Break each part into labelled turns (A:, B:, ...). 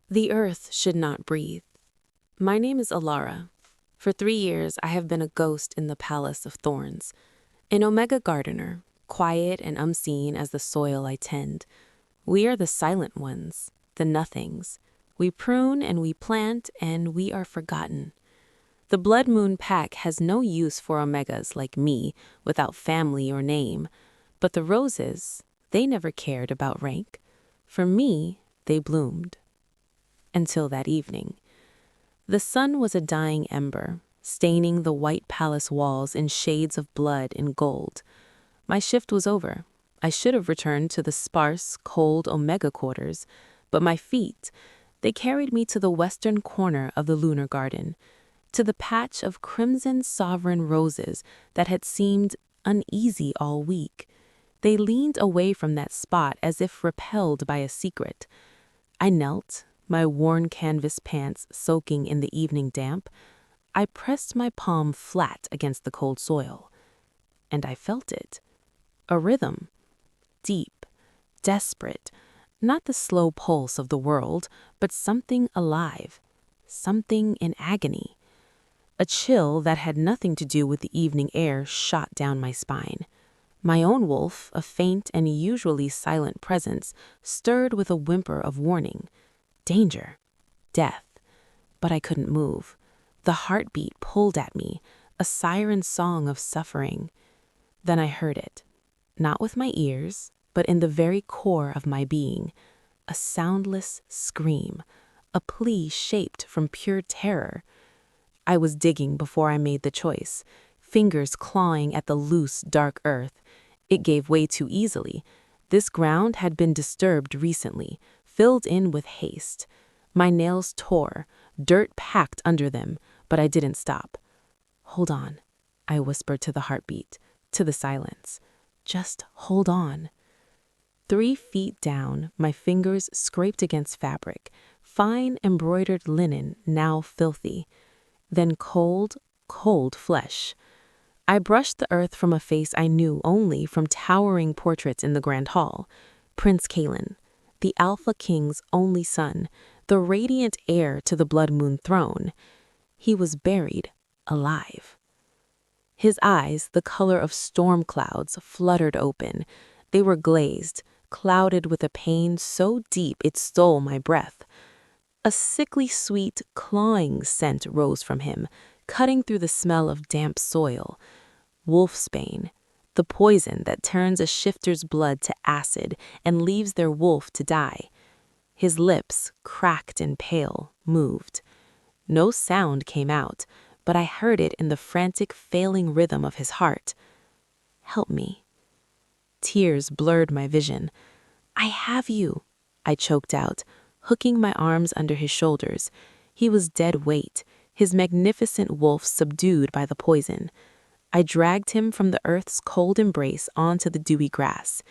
A: The earth should not breathe. My name is Alara. For 3 years, I have been a ghost in the Palace of Thorns, an Omega gardener, quiet and unseen as the soil I tend. We are the silent ones, the nothings. We prune and we plant, and we are forgotten. The Blood Moon Pack has no use for Omegas like me, without family or name. But the roses, they never cared about rank. For me, they bloomed. Until that evening. The sun was a dying ember, staining the white palace walls in shades of blood and gold. My shift was over. I should have returned to the sparse, cold Omega quarters, but my feet, they carried me to the western corner of the lunar garden, to the patch of crimson sovereign roses that had seemed uneasy all week. They leaned away from that spot as if repelled by a secret. I knelt, my worn canvas pants soaking in the evening damp. I pressed my palm flat against the cold soil, and I felt it. A rhythm, deep, desperate, not the slow pulse of the world, but something alive, something in agony. A chill that had nothing to do with the evening air shot down my spine. My own wolf, a faint and usually silent presence, stirred with a whimper of warning. Danger. Death. But I couldn't move. The heartbeat pulled at me, a siren song of suffering. Then I heard it. Not with my ears, but in the very core of my being. A soundless scream. A plea shaped from pure terror. I was digging before I made the choice, fingers clawing at the loose, dark earth. It gave way too easily. This ground had been disturbed recently, filled in with haste. My nails tore, dirt packed under them, but I didn't stop. Hold on, I whispered to the heartbeat, to the silence. Just hold on. 3 feet down, my fingers scraped against fabric, fine embroidered linen now filthy. Then cold, cold flesh. I brushed the earth from a face I knew only from towering portraits in the Grand Hall. Prince Kalen, the Alpha King's only son, the radiant heir to the Blood Moon throne. He was buried alive. His eyes, the color of storm clouds, fluttered open. They were glazed, clouded with a pain so deep it stole my breath. A sickly sweet, clawing scent rose from him, cutting through the smell of damp soil. Wolfsbane, the poison that turns a shifter's blood to acid and leaves their wolf to die. His lips, cracked and pale, moved. No sound came out, but I heard it in the frantic, failing rhythm of his heart. Help me. Tears blurred my vision. I have you, I choked out, hooking my arms under his shoulders. He was dead weight, his magnificent wolf subdued by the poison. I dragged him from the earth's cold embrace onto the dewy grass.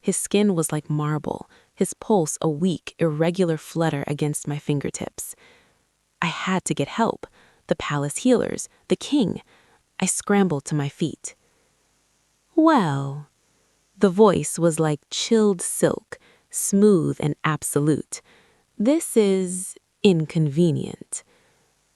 A: His skin was like marble, his pulse a weak, irregular flutter against my fingertips. I had to get help. The palace healers, the king. I scrambled to my feet. Well, the voice was like chilled silk, smooth and absolute. This is inconvenient.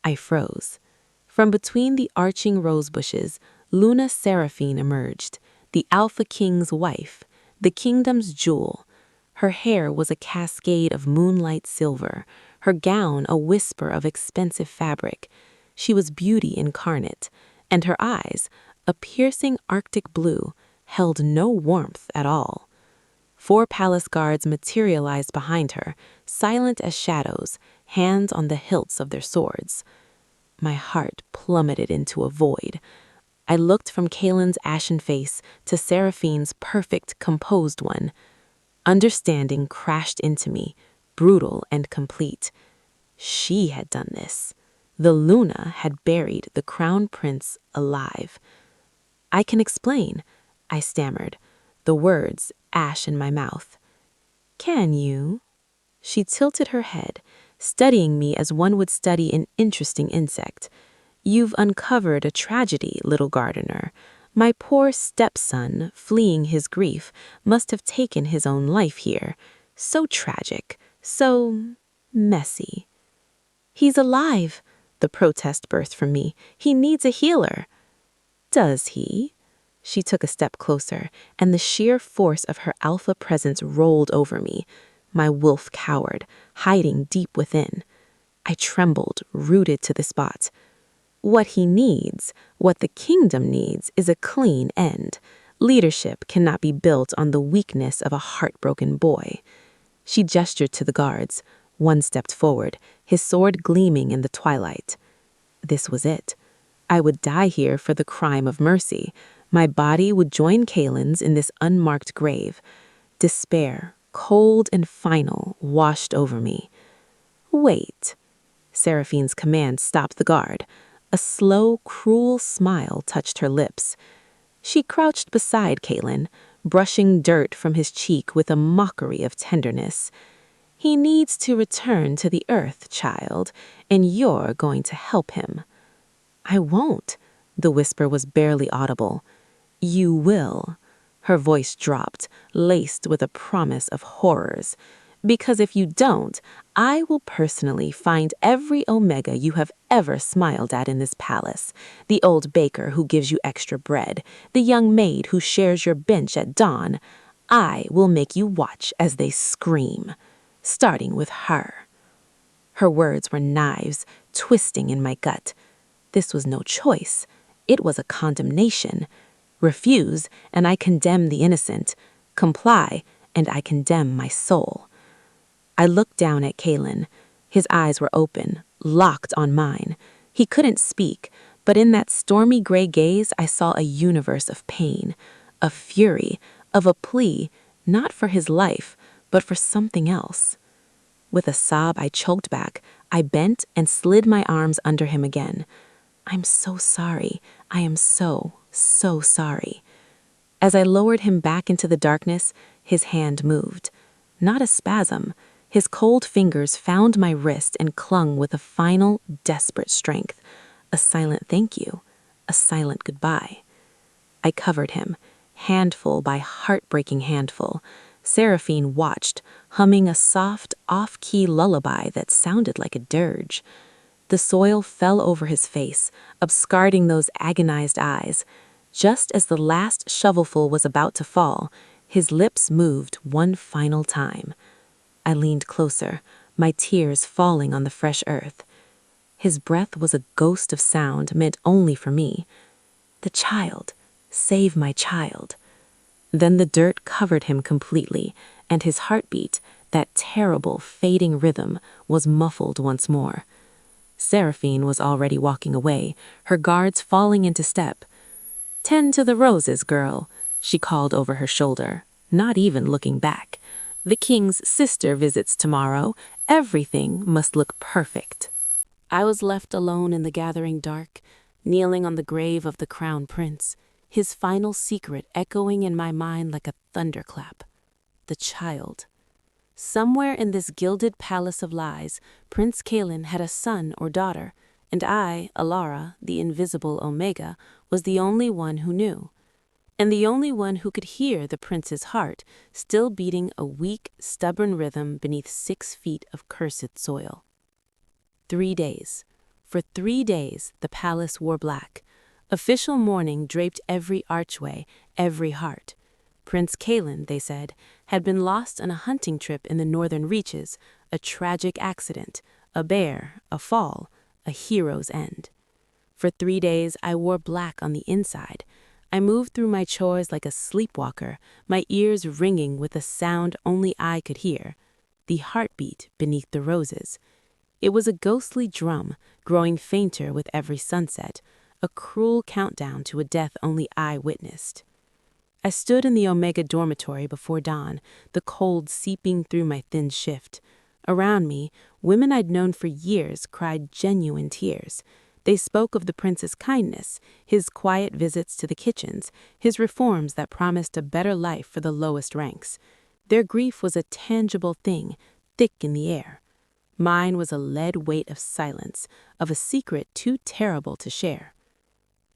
A: I froze. From between the arching rose bushes, Luna Seraphine emerged, the Alpha King's wife, the kingdom's jewel. Her hair was a cascade of moonlight silver, her gown a whisper of expensive fabric. She was beauty incarnate, and her eyes, a piercing Arctic blue, held no warmth at all. 4 palace guards materialized behind her, silent as shadows, hands on the hilts of their swords. My heart plummeted into a void. I looked from Kalen's ashen face to Seraphine's perfect, composed one. Understanding crashed into me, brutal and complete. She had done this. The Luna had buried the crown prince alive. I can explain, I stammered, the words ash in my mouth. Can you? She tilted her head, studying me as one would study an interesting insect. You've uncovered a tragedy, little gardener. My poor stepson, fleeing his grief, must have taken his own life here. So tragic, so messy. "He's alive!" The protest burst from me. "He needs a healer." "Does he?" She took a step closer, and the sheer force of her alpha presence rolled over me. My wolf cowered, hiding deep within. I trembled, rooted to the spot. What he needs, what the kingdom needs, is a clean end. Leadership cannot be built on the weakness of a heartbroken boy. She gestured to the guards. One stepped forward, his sword gleaming in the twilight. This was it. I would die here for the crime of mercy. My body would join Kaelin's in this unmarked grave. Despair, cold and final, washed over me. "Wait." Seraphine's command stopped the guard. A slow, cruel smile touched her lips. She crouched beside Kaelin, brushing dirt from his cheek with a mockery of tenderness. "He needs to return to the earth, child, and you're going to help him." "I won't." The whisper was barely audible. "You will." Her voice dropped, laced with a promise of horrors. "Because if you don't, I will personally find every Omega you have ever smiled at in this palace. The old baker who gives you extra bread, the young maid who shares your bench at dawn. I will make you watch as they scream, starting with her." Her words were knives, twisting in my gut. This was no choice. It was a condemnation. Refuse, and I condemn the innocent. Comply, and I condemn my soul. I looked down at Kaelin. His eyes were open, locked on mine. He couldn't speak, but in that stormy gray gaze I saw a universe of pain, of fury, of a plea, not for his life, but for something else. With a sob I choked back, I bent and slid my arms under him again. "I'm so sorry. I am so, so sorry." As I lowered him back into the darkness, his hand moved. Not a spasm. His cold fingers found my wrist and clung with a final, desperate strength. A silent thank you. A silent goodbye. I covered him, handful by heartbreaking handful. Seraphine watched, humming a soft, off-key lullaby that sounded like a dirge. The soil fell over his face, obscuring those agonized eyes. Just as the last shovelful was about to fall, his lips moved one final time. I leaned closer, my tears falling on the fresh earth. His breath was a ghost of sound meant only for me. "The child. Save my child." Then the dirt covered him completely, and his heartbeat, that terrible, fading rhythm, was muffled once more. Seraphine was already walking away, her guards falling into step. "Tend to the roses, girl," she called over her shoulder, not even looking back. "The king's sister visits tomorrow. Everything must look perfect." I was left alone in the gathering dark, kneeling on the grave of the crown prince, his final secret echoing in my mind like a thunderclap. The child. Somewhere in this gilded palace of lies, Prince Kaelin had a son or daughter, and I, Alara, the invisible Omega, was the only one who knew. And the only one who could hear the prince's heart, still beating a weak, stubborn rhythm beneath 6 feet of cursed soil. 3 days. For 3 days, the palace wore black. Official mourning draped every archway, every heart. Prince Kaelin, they said, had been lost on a hunting trip in the northern reaches, a tragic accident, a bear, a fall, a hero's end. For 3 days, I wore black on the inside. I moved through my chores like a sleepwalker, my ears ringing with a sound only I could hear, the heartbeat beneath the roses. It was a ghostly drum, growing fainter with every sunset, a cruel countdown to a death only I witnessed. I stood in the Omega dormitory before dawn, the cold seeping through my thin shift. Around me, women I'd known for years cried genuine tears. They spoke of the prince's kindness, his quiet visits to the kitchens, his reforms that promised a better life for the lowest ranks. Their grief was a tangible thing, thick in the air. Mine was a lead weight of silence, of a secret too terrible to share.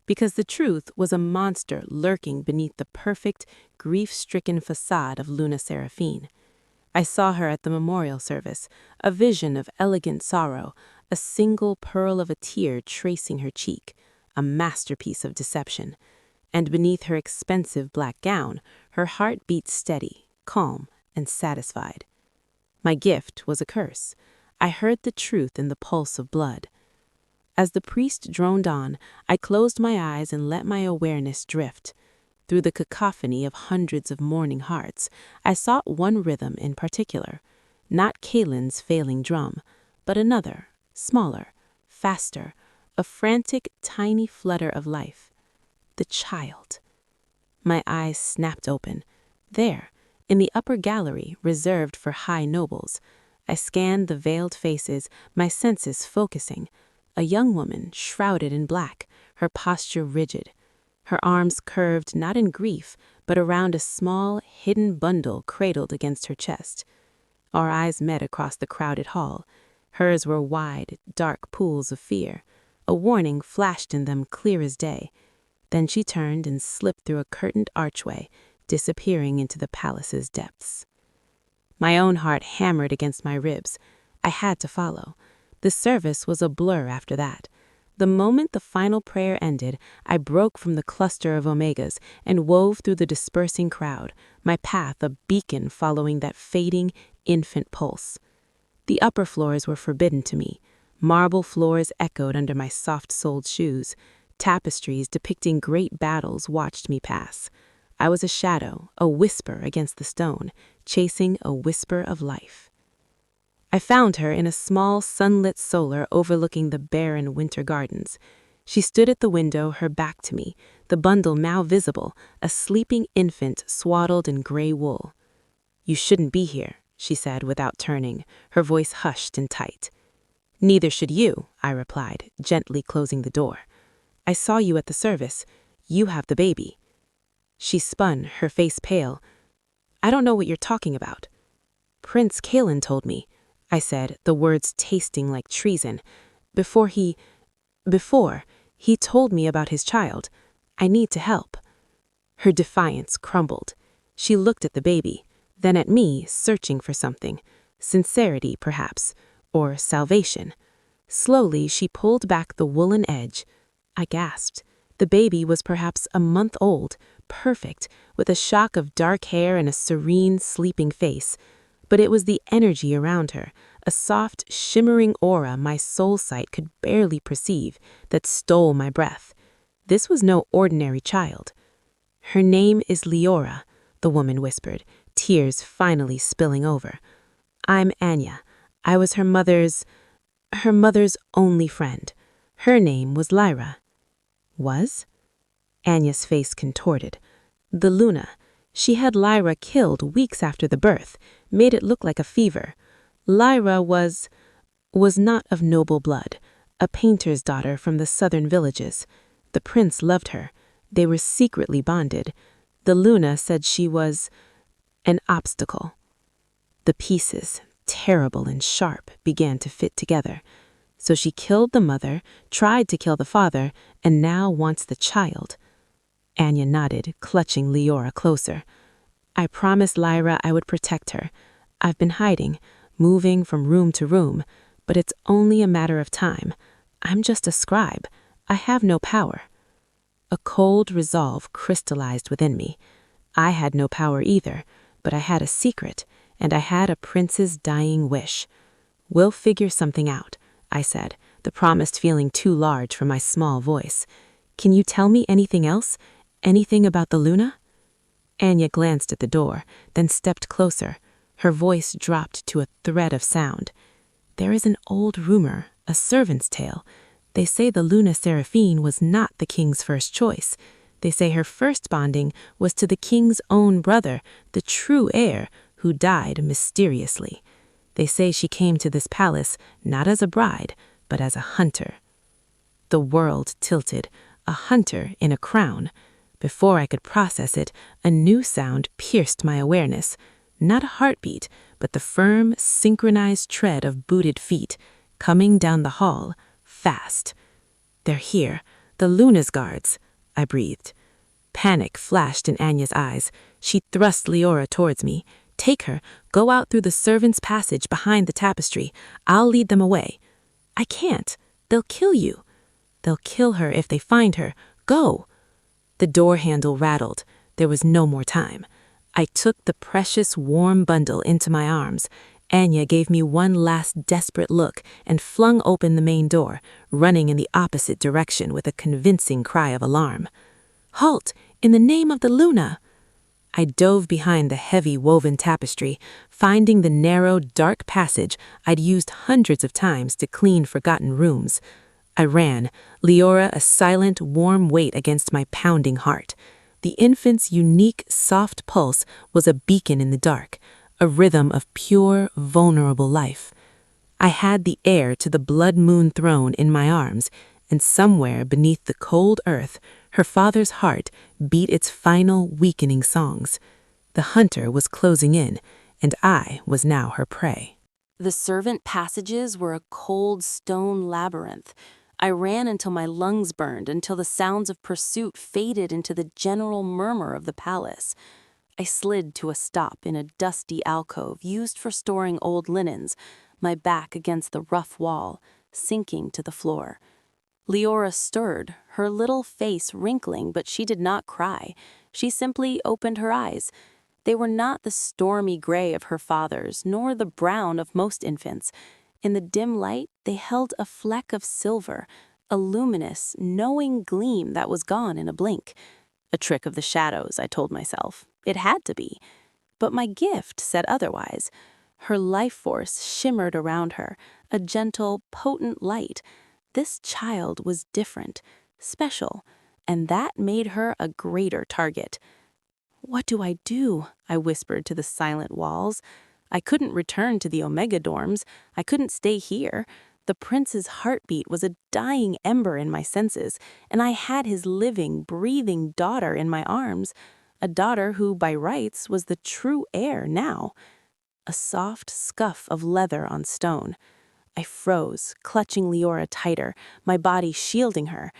A: Because the truth was a monster lurking beneath the perfect, grief-stricken facade of Luna Seraphine. I saw her at the memorial service, a vision of elegant sorrow, a single pearl of a tear tracing her cheek, a masterpiece of deception. And beneath her expensive black gown, her heart beat steady, calm, and satisfied. My gift was a curse. I heard the truth in the pulse of blood. As the priest droned on, I closed my eyes and let my awareness drift. Through the cacophony of hundreds of mourning hearts, I sought one rhythm in particular, not Kalen's failing drum, but another, smaller, faster, a frantic, tiny flutter of life. The child. My eyes snapped open. There, in the upper gallery reserved for high nobles, I scanned the veiled faces, my senses focusing. A young woman, shrouded in black, her posture rigid, her arms curved not in grief, but around a small, hidden bundle cradled against her chest. Our eyes met across the crowded hall. Hers were wide, dark pools of fear. A warning flashed in them clear as day. Then she turned and slipped through a curtained archway, disappearing into the palace's depths. My own heart hammered against my ribs. I had to follow. The service was a blur after that. The moment the final prayer ended, I broke from the cluster of omegas and wove through the dispersing crowd, my path a beacon following that fading infant pulse. The upper floors were forbidden to me. Marble floors echoed under my soft-soled shoes. Tapestries depicting great battles watched me pass. I was a shadow, a whisper against the stone, chasing a whisper of life. I found her in a small, sunlit solar overlooking the barren winter gardens. She stood at the window, her back to me, the bundle now visible, a sleeping infant swaddled in gray wool. "You shouldn't be here," she said without turning, her voice hushed and tight. "Neither should you," I replied, gently closing the door. "I saw you at the service. You have the baby." She spun, her face pale. "I don't know what you're talking about." "Prince Kalen told me," I said, the words tasting like treason. Before he told me about his child. I need to help." Her defiance crumbled. She looked at the baby, then at me, searching for something. Sincerity, perhaps, or salvation. Slowly, she pulled back the woolen edge. I gasped. The baby was perhaps a month old, perfect, with a shock of dark hair and a serene, sleeping face. But it was the energy around her, a soft, shimmering aura my soul sight could barely perceive, that stole my breath. This was no ordinary child. "Her name is Leora," the woman whispered, tears finally spilling over. "I'm Anya. I was her mother's only friend. Her name was Lyra." "Was?" Anya's face contorted. "The Luna. She had Lyra killed weeks after the birth, made it look like a fever. Lyra was not of noble blood, a painter's daughter from the southern villages. The prince loved her. They were secretly bonded. The Luna said she was an obstacle." The pieces, terrible and sharp, began to fit together. So she killed the mother, tried to kill the father, and now wants the child. Anya nodded, clutching Leora closer. "I promised Lyra I would protect her. I've been hiding, moving from room to room, but it's only a matter of time. I'm just a scribe. I have no power." A cold resolve crystallized within me. I had no power either, but I had a secret, and I had a prince's dying wish. "We'll figure something out," I said, the promise feeling too large for my small voice. "Can you tell me anything else? Anything about the Luna?" Anya glanced at the door, then stepped closer. Her voice dropped to a thread of sound. "There is an old rumor, a servant's tale. They say the Luna Seraphine was not the king's first choice. They say her first bonding was to the king's own brother, the true heir, who died mysteriously. They say she came to this palace not as a bride, but as a hunter." The world tilted. A hunter in a crown. Before I could process it, a new sound pierced my awareness. Not a heartbeat, but the firm, synchronized tread of booted feet, coming down the hall, fast. "They're here, the Luna's guards," I breathed. Panic flashed in Anya's eyes. She thrust Leora towards me. "Take her, Go out through the servants' passage behind the tapestry. I'll lead them away. I can't. They'll kill you. They'll kill her if they find her. Go. The door handle rattled. There was no more time. I took the precious, warm bundle into my arms. Anya gave me one last desperate look and flung open the main door, running in the opposite direction with a convincing cry of alarm. Halt! In the name of the Luna! I dove behind the heavy woven tapestry, finding the narrow, dark passage I'd used hundreds of times to clean forgotten rooms. I ran, Leora a silent, warm weight against my pounding heart. The infant's unique, soft pulse was a beacon in the dark, a rhythm of pure, vulnerable life. I had the heir to the blood moon throne in my arms, and somewhere beneath the cold earth, her father's heart beat its final weakening songs. The hunter was closing in, and I was now her prey. The servant passages were a cold stone labyrinth. I ran until my lungs burned, until the sounds of pursuit faded into the general murmur of the palace. I slid to a stop in a dusty alcove used for storing old linens, my back against the rough wall, sinking to the floor. Leora stirred, her little face wrinkling, but she did not cry. She simply opened her eyes. They were not the stormy gray of her father's, nor the brown of most infants. In the dim light, they held a fleck of silver, a luminous, knowing gleam that was gone in a blink. A trick of the shadows, I told myself. It had to be. But my gift said otherwise. Her life force shimmered around her, a gentle, potent light. This child was different, special, and that made her a greater target. What do? I whispered to the silent walls. I couldn't return to the Omega dorms. I couldn't stay here. The prince's heartbeat was a dying ember in my senses, and I had his living, breathing daughter in my arms, a daughter who, by rights, was the true heir now. A soft scuff of leather on stone. I froze, clutching Leora tighter, my body shielding her.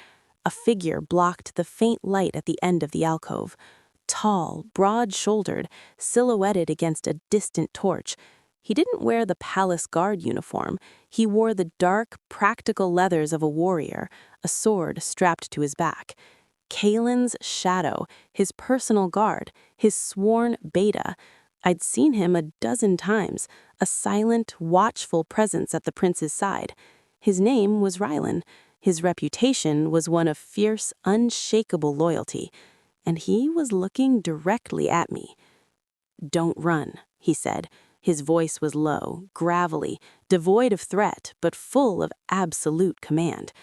A: A figure blocked the faint light at the end of the alcove. Tall, broad-shouldered, silhouetted against a distant torch. He didn't wear the palace guard uniform. He wore the dark, practical leathers of a warrior, a sword strapped to his back. Kalen's shadow, his personal guard, his sworn beta. I'd seen him a dozen times, a silent, watchful presence at the prince's side. His name was Rylan. His reputation was one of fierce, unshakable loyalty. And he was looking directly at me. "Don't run," he said. His voice was low, gravelly, devoid of threat, but full of absolute command.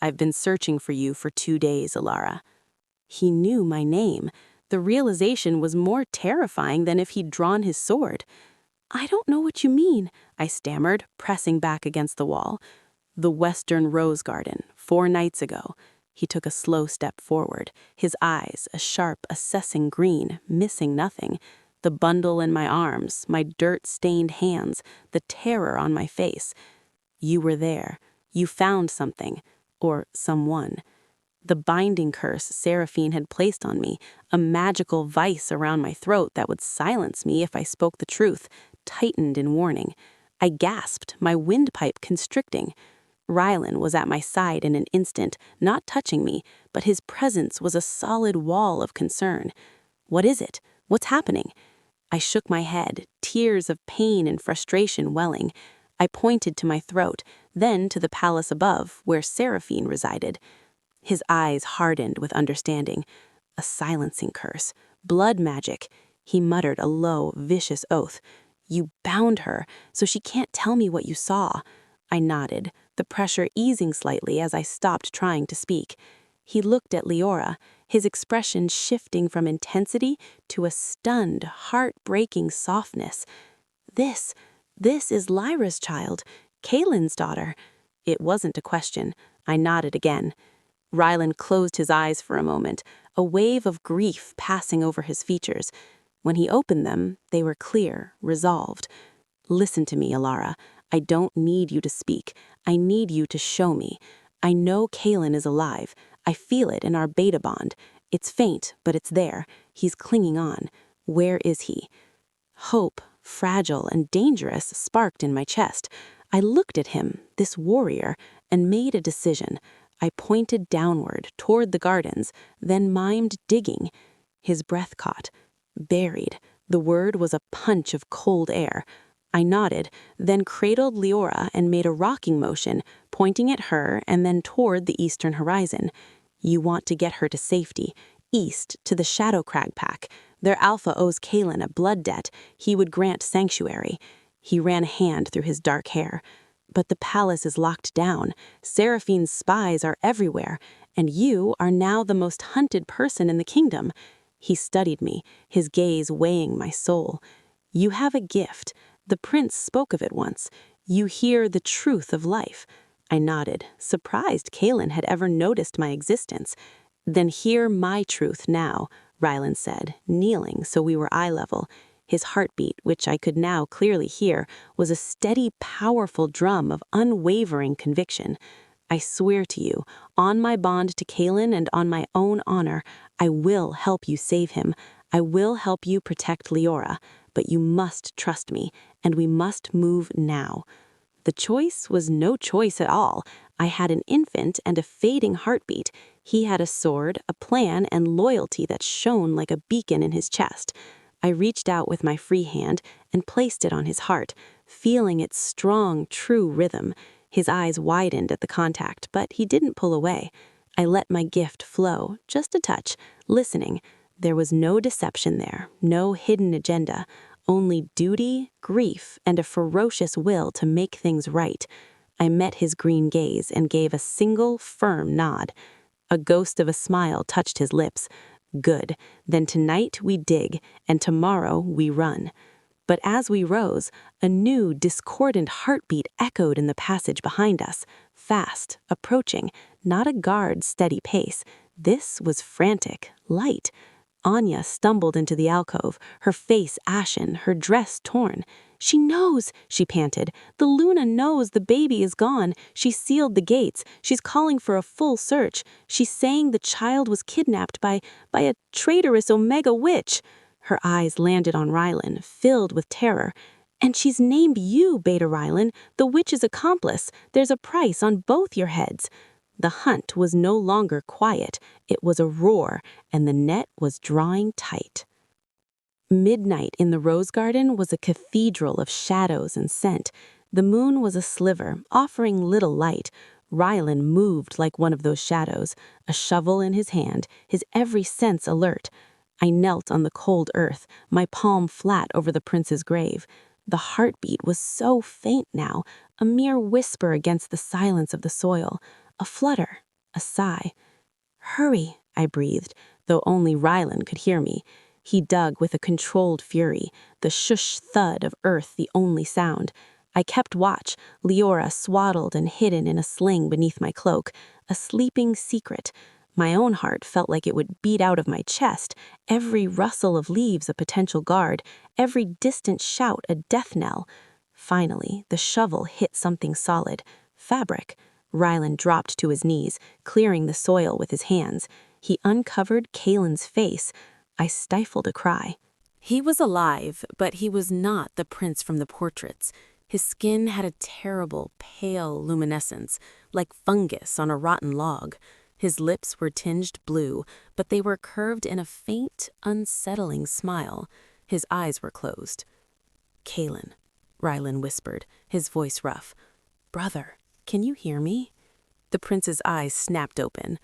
A: "I've been searching for you for 2 days, Alara." He knew my name. The realization was more terrifying than if he'd drawn his sword. "I don't know what you mean," I stammered, pressing back against the wall. "The Western Rose Garden, 4 nights ago." He took a slow step forward, his eyes a sharp, assessing green, missing nothing. The bundle in my arms, my dirt-stained hands, the terror on my face. "You were there. You found something. Or someone." The binding curse Seraphine had placed on me, a magical vice around my throat that would silence me if I spoke the truth, tightened in warning. I gasped, my windpipe constricting. Rylan was at my side in an instant, not touching me, but his presence was a solid wall of concern. "What is it? What's happening?" I shook my head, tears of pain and frustration welling. I pointed to my throat, then to the palace above, where Seraphine resided. His eyes hardened with understanding. "A silencing curse. Blood magic." He muttered a low, vicious oath. "You bound her, so she can't tell me what you saw." I nodded, the pressure easing slightly as I stopped trying to speak. He looked at Leora, his expression shifting from intensity to a stunned, heart-breaking softness. This is Lyra's child, Kalen's daughter." It wasn't a question. I nodded again. Rylan closed his eyes for a moment, a wave of grief passing over his features. When he opened them, they were clear, resolved. "Listen to me, Alara. I don't need you to speak. I need you to show me. I know Kalen is alive. I feel it in our beta bond. It's faint, but it's there. He's clinging on. Where is he?" Hope fragile and dangerous, sparked in my chest. I looked at him, this warrior, and made a decision. I pointed downward, toward the gardens, then mimed digging. His breath caught. Buried. The word was a punch of cold air. I nodded, then cradled Leora and made a rocking motion, pointing at her and then toward the eastern horizon. You want to get her to safety, east to the Shadow Crag Pack. Their alpha owes Kalen a blood debt. He would grant sanctuary. He ran a hand through his dark hair. But the palace is locked down. Seraphine's spies are everywhere, and you are now the most hunted person in the kingdom. He studied me, his gaze weighing my soul. You have a gift. The prince spoke of it once. You hear the truth of life. I nodded, surprised Kalen had ever noticed my existence. Then hear my truth now, Rylan said, kneeling so we were eye level. His heartbeat, which I could now clearly hear, was a steady, powerful drum of unwavering conviction. I swear to you, on my bond to Kalen and on my own honor, I will help you save him. I will help you protect Leora, but you must trust me, and we must move now. The choice was no choice at all. I had an infant and a fading heartbeat. He had a sword, a plan, and loyalty that shone like a beacon in his chest. I reached out with my free hand and placed it on his heart, feeling its strong, true rhythm. His eyes widened at the contact, but he didn't pull away. I let my gift flow, just a touch, listening. There was no deception there, no hidden agenda, only duty, grief, and a ferocious will to make things right. I met his green gaze and gave a single, firm nod. A ghost of a smile touched his lips. Good. Then tonight we dig, and tomorrow we run. But as we rose, a new, discordant heartbeat echoed in the passage behind us. Fast, approaching, not a guard's steady pace. This was frantic, light. Anya stumbled into the alcove, her face ashen, her dress torn. She knows, she panted. The Luna knows the baby is gone. She sealed the gates. She's calling for a full search. She's saying the child was kidnapped by a traitorous Omega witch. Her eyes landed on Rylan, filled with terror. And she's named you, Beta Rylan, the witch's accomplice. There's a price on both your heads. The hunt was no longer quiet. It was a roar, and the net was drawing tight. Midnight in the rose garden was a cathedral of shadows and scent. The moon was a sliver, offering little light. Rylan moved like one of those shadows, a shovel in his hand, his every sense alert. I knelt on the cold earth, my palm flat over the prince's grave. The heartbeat was so faint now, a mere whisper against the silence of the soil. A flutter, a sigh. Hurry, I breathed, though only Rylan could hear me. He dug with a controlled fury, the shush thud of earth the only sound. I kept watch, Leora swaddled and hidden in a sling beneath my cloak, a sleeping secret. My own heart felt like it would beat out of my chest, every rustle of leaves a potential guard, every distant shout a death knell. Finally, the shovel hit something solid, fabric. Rylan dropped to his knees, clearing the soil with his hands. He uncovered Kalen's face. I stifled a cry. He was alive, but he was not the prince from the portraits. His skin had a terrible, pale luminescence, like fungus on a rotten log. His lips were tinged blue, but they were curved in a faint, unsettling smile. His eyes were closed. Kalen, Rylan whispered, his voice rough. Brother, can you hear me? The prince's eyes snapped open.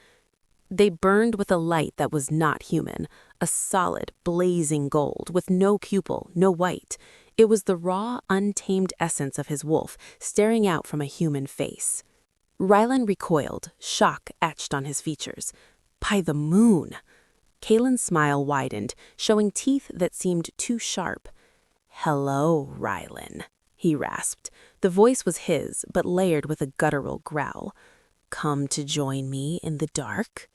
A: They burned with a light that was not human, a solid, blazing gold, with no pupil, no white. It was the raw, untamed essence of his wolf, staring out from a human face. Rylan recoiled, shock etched on his features. By the moon! Kalen's smile widened, showing teeth that seemed too sharp. Hello, Rylan, he rasped. The voice was his, but layered with a guttural growl. Come to join me in the dark?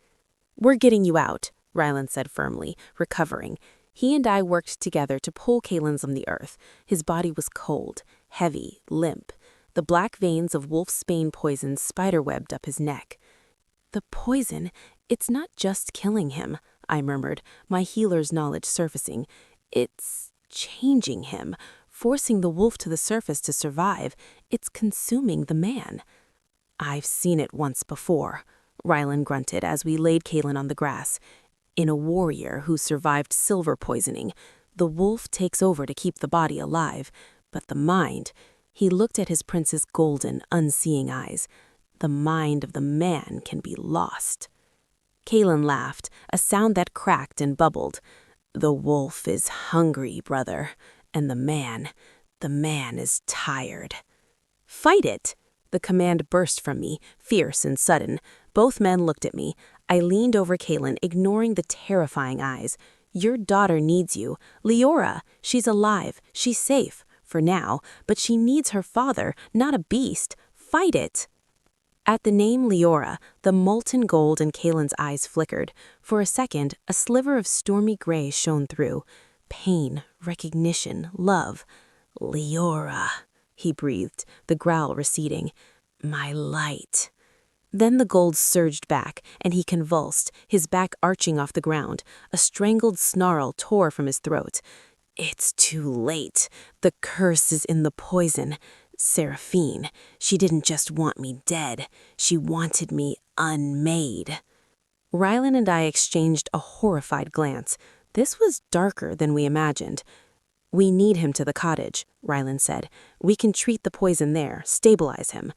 A: We're getting you out, Rylan said firmly, recovering. He and I worked together to pull Kalen's from the earth. His body was cold, heavy, limp. The black veins of wolfsbane poison spiderwebbed up his neck. The poison, it's not just killing him, I murmured, my healer's knowledge surfacing. It's changing him. forcing the wolf to the surface to survive. It's consuming the man. I've seen it once before, Rylan grunted as we laid Kaelin on the grass. In a warrior who survived silver poisoning, the wolf takes over to keep the body alive, but the mind, he looked at his prince's golden, unseeing eyes. The mind of the man can be lost. Kaelin laughed, a sound that cracked and bubbled. The wolf is hungry, brother, and the man is tired. Fight it! The command burst from me, fierce and sudden. Both men looked at me. I leaned over Kaelin, ignoring the terrifying eyes. Your daughter needs you. Leora, she's alive. She's safe, for now, but she needs her father, not a beast. Fight it! At the name Leora, the molten gold in Kaelin's eyes flickered. For a second, a sliver of stormy gray shone through. Pain, recognition, love. Leora, he breathed, the growl receding. My light. Then the gold surged back, and he convulsed, his back arching off the ground. A strangled snarl tore from his throat. It's too late. The curse is in the poison. Seraphine, she didn't just want me dead. She wanted me unmade. Rylan and I exchanged a horrified glance. This was darker than we imagined. We need him to the cottage, Rylan said. We can treat the poison there, stabilize him.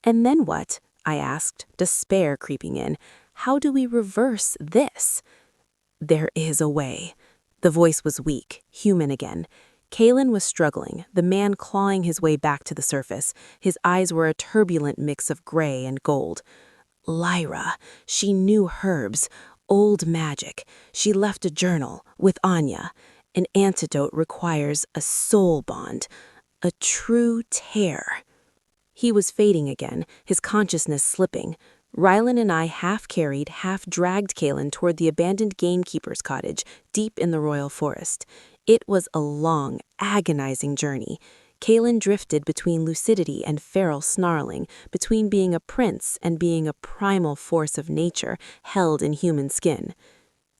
A: And then what? I asked, despair creeping in. How do we reverse this? There is a way. The voice was weak, human again. Kaelin was struggling, the man clawing his way back to the surface. His eyes were a turbulent mix of gray and gold. Lyra, she knew herbs, old magic. She left a journal with Anya. An antidote requires a soul bond, a true tear. He was fading again, his consciousness slipping. Rylan and I half-carried, half-dragged Kaelin toward the abandoned gamekeeper's cottage, deep in the royal forest. It was a long, agonizing journey. Kaelin drifted between lucidity and feral snarling, between being a prince and being a primal force of nature held in human skin.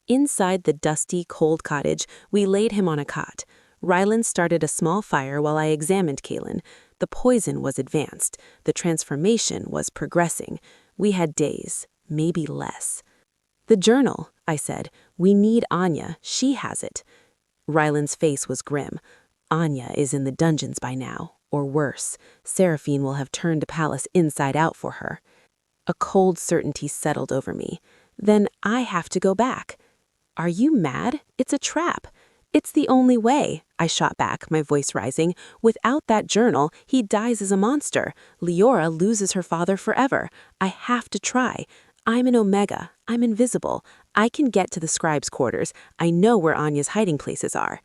A: Inside the dusty, cold cottage, we laid him on a cot. Rylan started a small fire while I examined Kaelin. The poison was advanced. The transformation was progressing. We had days, maybe less. The journal, I said. We need Anya. She has it. Rylan's face was grim. Anya is in the dungeons by now, or worse. Seraphine will have turned the palace inside out for her. A cold certainty settled over me. Then I have to go back. Are you mad? It's a trap. It's the only way, I shot back, my voice rising. Without that journal, he dies as a monster. Leora loses her father forever. I have to try. I'm an Omega. I'm invisible. I can get to the scribe's quarters. I know where Anya's hiding places are.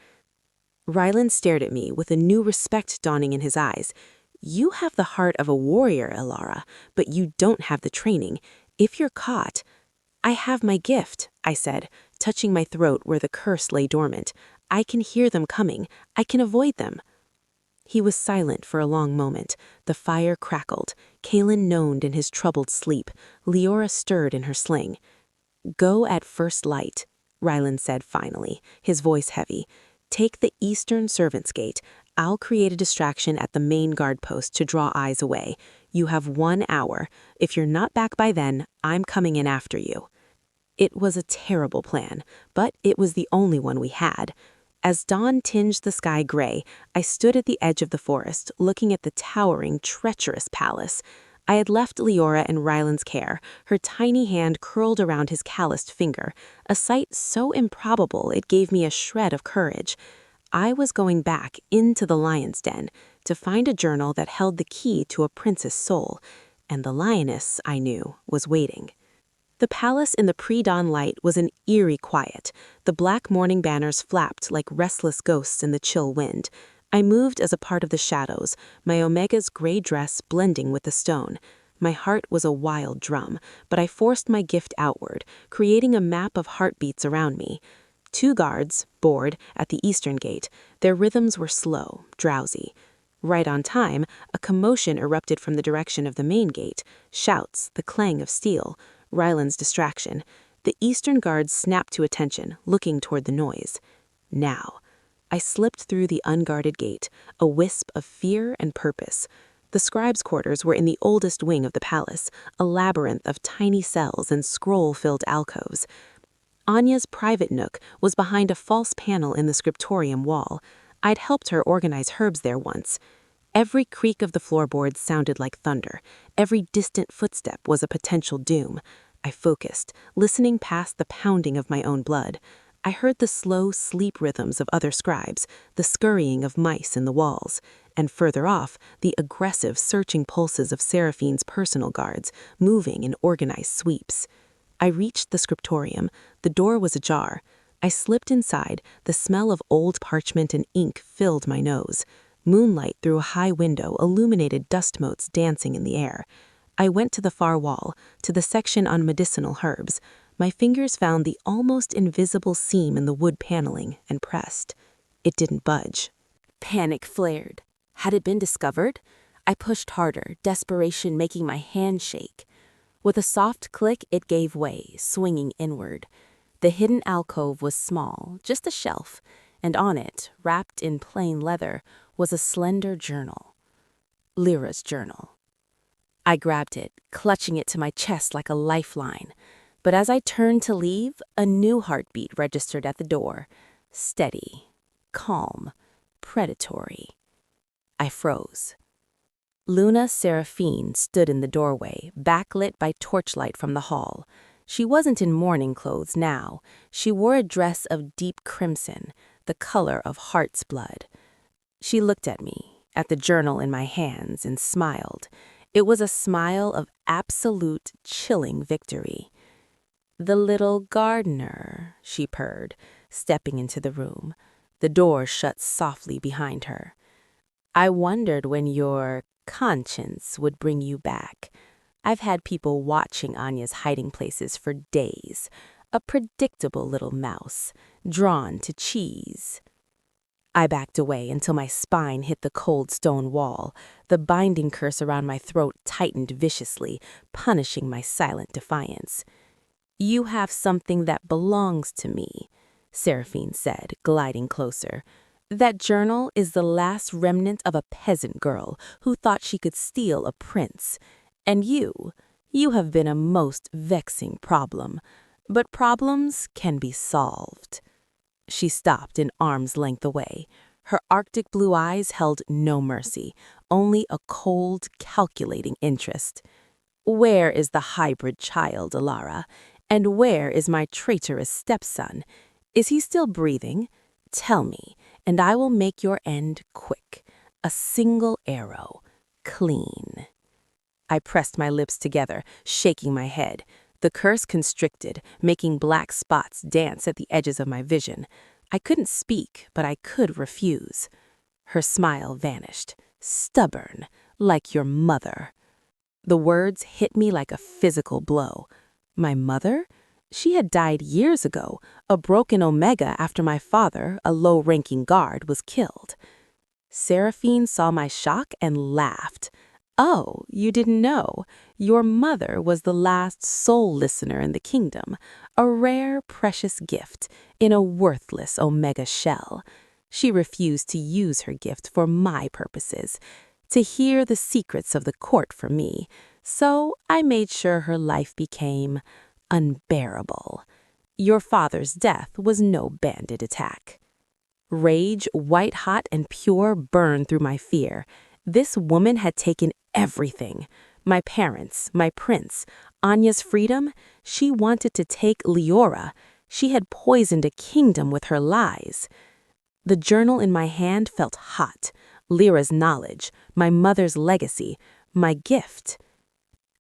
A: Rylan stared at me with a new respect dawning in his eyes. You have the heart of a warrior, Elara, but you don't have the training. If you're caught... I have my gift, I said, touching my throat where the curse lay dormant. I can hear them coming. I can avoid them. He was silent for a long moment. The fire crackled. Kaelin moaned in his troubled sleep. Leora stirred in her sling. Go at first light, Rylan said finally, his voice heavy. Take the eastern servants' gate. I'll create a distraction at the main guard post to draw eyes away. You have 1 hour. If you're not back by then, I'm coming in after you. It was a terrible plan, but it was the only one we had. As dawn tinged the sky gray, I stood at the edge of the forest, looking at the towering, treacherous palace. I had left Leora in Rylan's care, her tiny hand curled around his calloused finger, a sight so improbable it gave me a shred of courage. I was going back into the lion's den to find a journal that held the key to a prince's soul, and the lioness, I knew, was waiting. The palace in the pre-dawn light was an eerie quiet. The black morning banners flapped like restless ghosts in the chill wind. I moved as a part of the shadows, my Omega's gray dress blending with the stone. My heart was a wild drum, but I forced my gift outward, creating a map of heartbeats around me. 2 guards, bored, at the eastern gate. Their rhythms were slow, drowsy. Right on time, a commotion erupted from the direction of the main gate. Shouts, the clang of steel. Rylan's distraction. The eastern guards snapped to attention, looking toward the noise. Now. I slipped through the unguarded gate, a wisp of fear and purpose. The scribes' quarters were in the oldest wing of the palace, a labyrinth of tiny cells and scroll-filled alcoves. Anya's private nook was behind a false panel in the scriptorium wall. I'd helped her organize herbs there once. Every creak of the floorboards sounded like thunder. Every distant footstep was a potential doom. I focused, listening past the pounding of my own blood. I heard the slow sleep rhythms of other scribes, the scurrying of mice in the walls, and further off, the aggressive, searching pulses of Seraphine's personal guards, moving in organized sweeps. I reached the scriptorium. The door was ajar. I slipped inside. The smell of old parchment and ink filled my nose. Moonlight through a high window illuminated dust motes dancing in the air. I went to the far wall, to the section on medicinal herbs. My fingers found the almost invisible seam in the wood paneling and pressed. It didn't budge. Panic flared. Had it been discovered? I pushed harder, desperation making my hand shake. With a soft click, it gave way, swinging inward. The hidden alcove was small, just a shelf, and on it, wrapped in plain leather, was a slender journal. Lyra's journal. I grabbed it, clutching it to my chest like a lifeline. But as I turned to leave, a new heartbeat registered at the door. Steady, calm, predatory. I froze. Luna Seraphine stood in the doorway, backlit by torchlight from the hall. She wasn't in mourning clothes now. She wore a dress of deep crimson, the color of heart's blood. She looked at me, at the journal in my hands, and smiled. It was a smile of absolute, chilling victory. "The little gardener," she purred, stepping into the room. The door shut softly behind her. "I wondered when your conscience would bring you back. I've had people watching Anya's hiding places for days. A predictable little mouse, drawn to cheese." I backed away until my spine hit the cold stone wall. The binding curse around my throat tightened viciously, punishing my silent defiance. "You have something that belongs to me," Seraphine said, gliding closer. "That journal is the last remnant of a peasant girl who thought she could steal a prince. And you have been a most vexing problem. But problems can be solved." She stopped an arm's length away. Her Arctic blue eyes held no mercy, only a cold, calculating interest. "Where is the hybrid child, Alara? And where is my traitorous stepson? Is he still breathing? Tell me, and I will make your end quick. A single arrow, clean." I pressed my lips together, shaking my head. The curse constricted, making black spots dance at the edges of my vision. I couldn't speak, but I could refuse. Her smile vanished. "Stubborn, like your mother." The words hit me like a physical blow. My mother? She had died years ago, a broken omega after my father, a low-ranking guard, was killed. Seraphine saw my shock and laughed. "Oh, you didn't know? Your mother was the last soul listener in the kingdom, a rare, precious gift in a worthless omega shell. She refused to use her gift for my purposes, to hear the secrets of the court for me, so I made sure her life became unbearable. Your father's death was no bandit attack." Rage, white-hot and pure, burned through my fear. This woman had taken everything. My parents, my prince, Anya's freedom. She wanted to take Leora. She had poisoned a kingdom with her lies. The journal in my hand felt hot. Lyra's knowledge, my mother's legacy, my gift.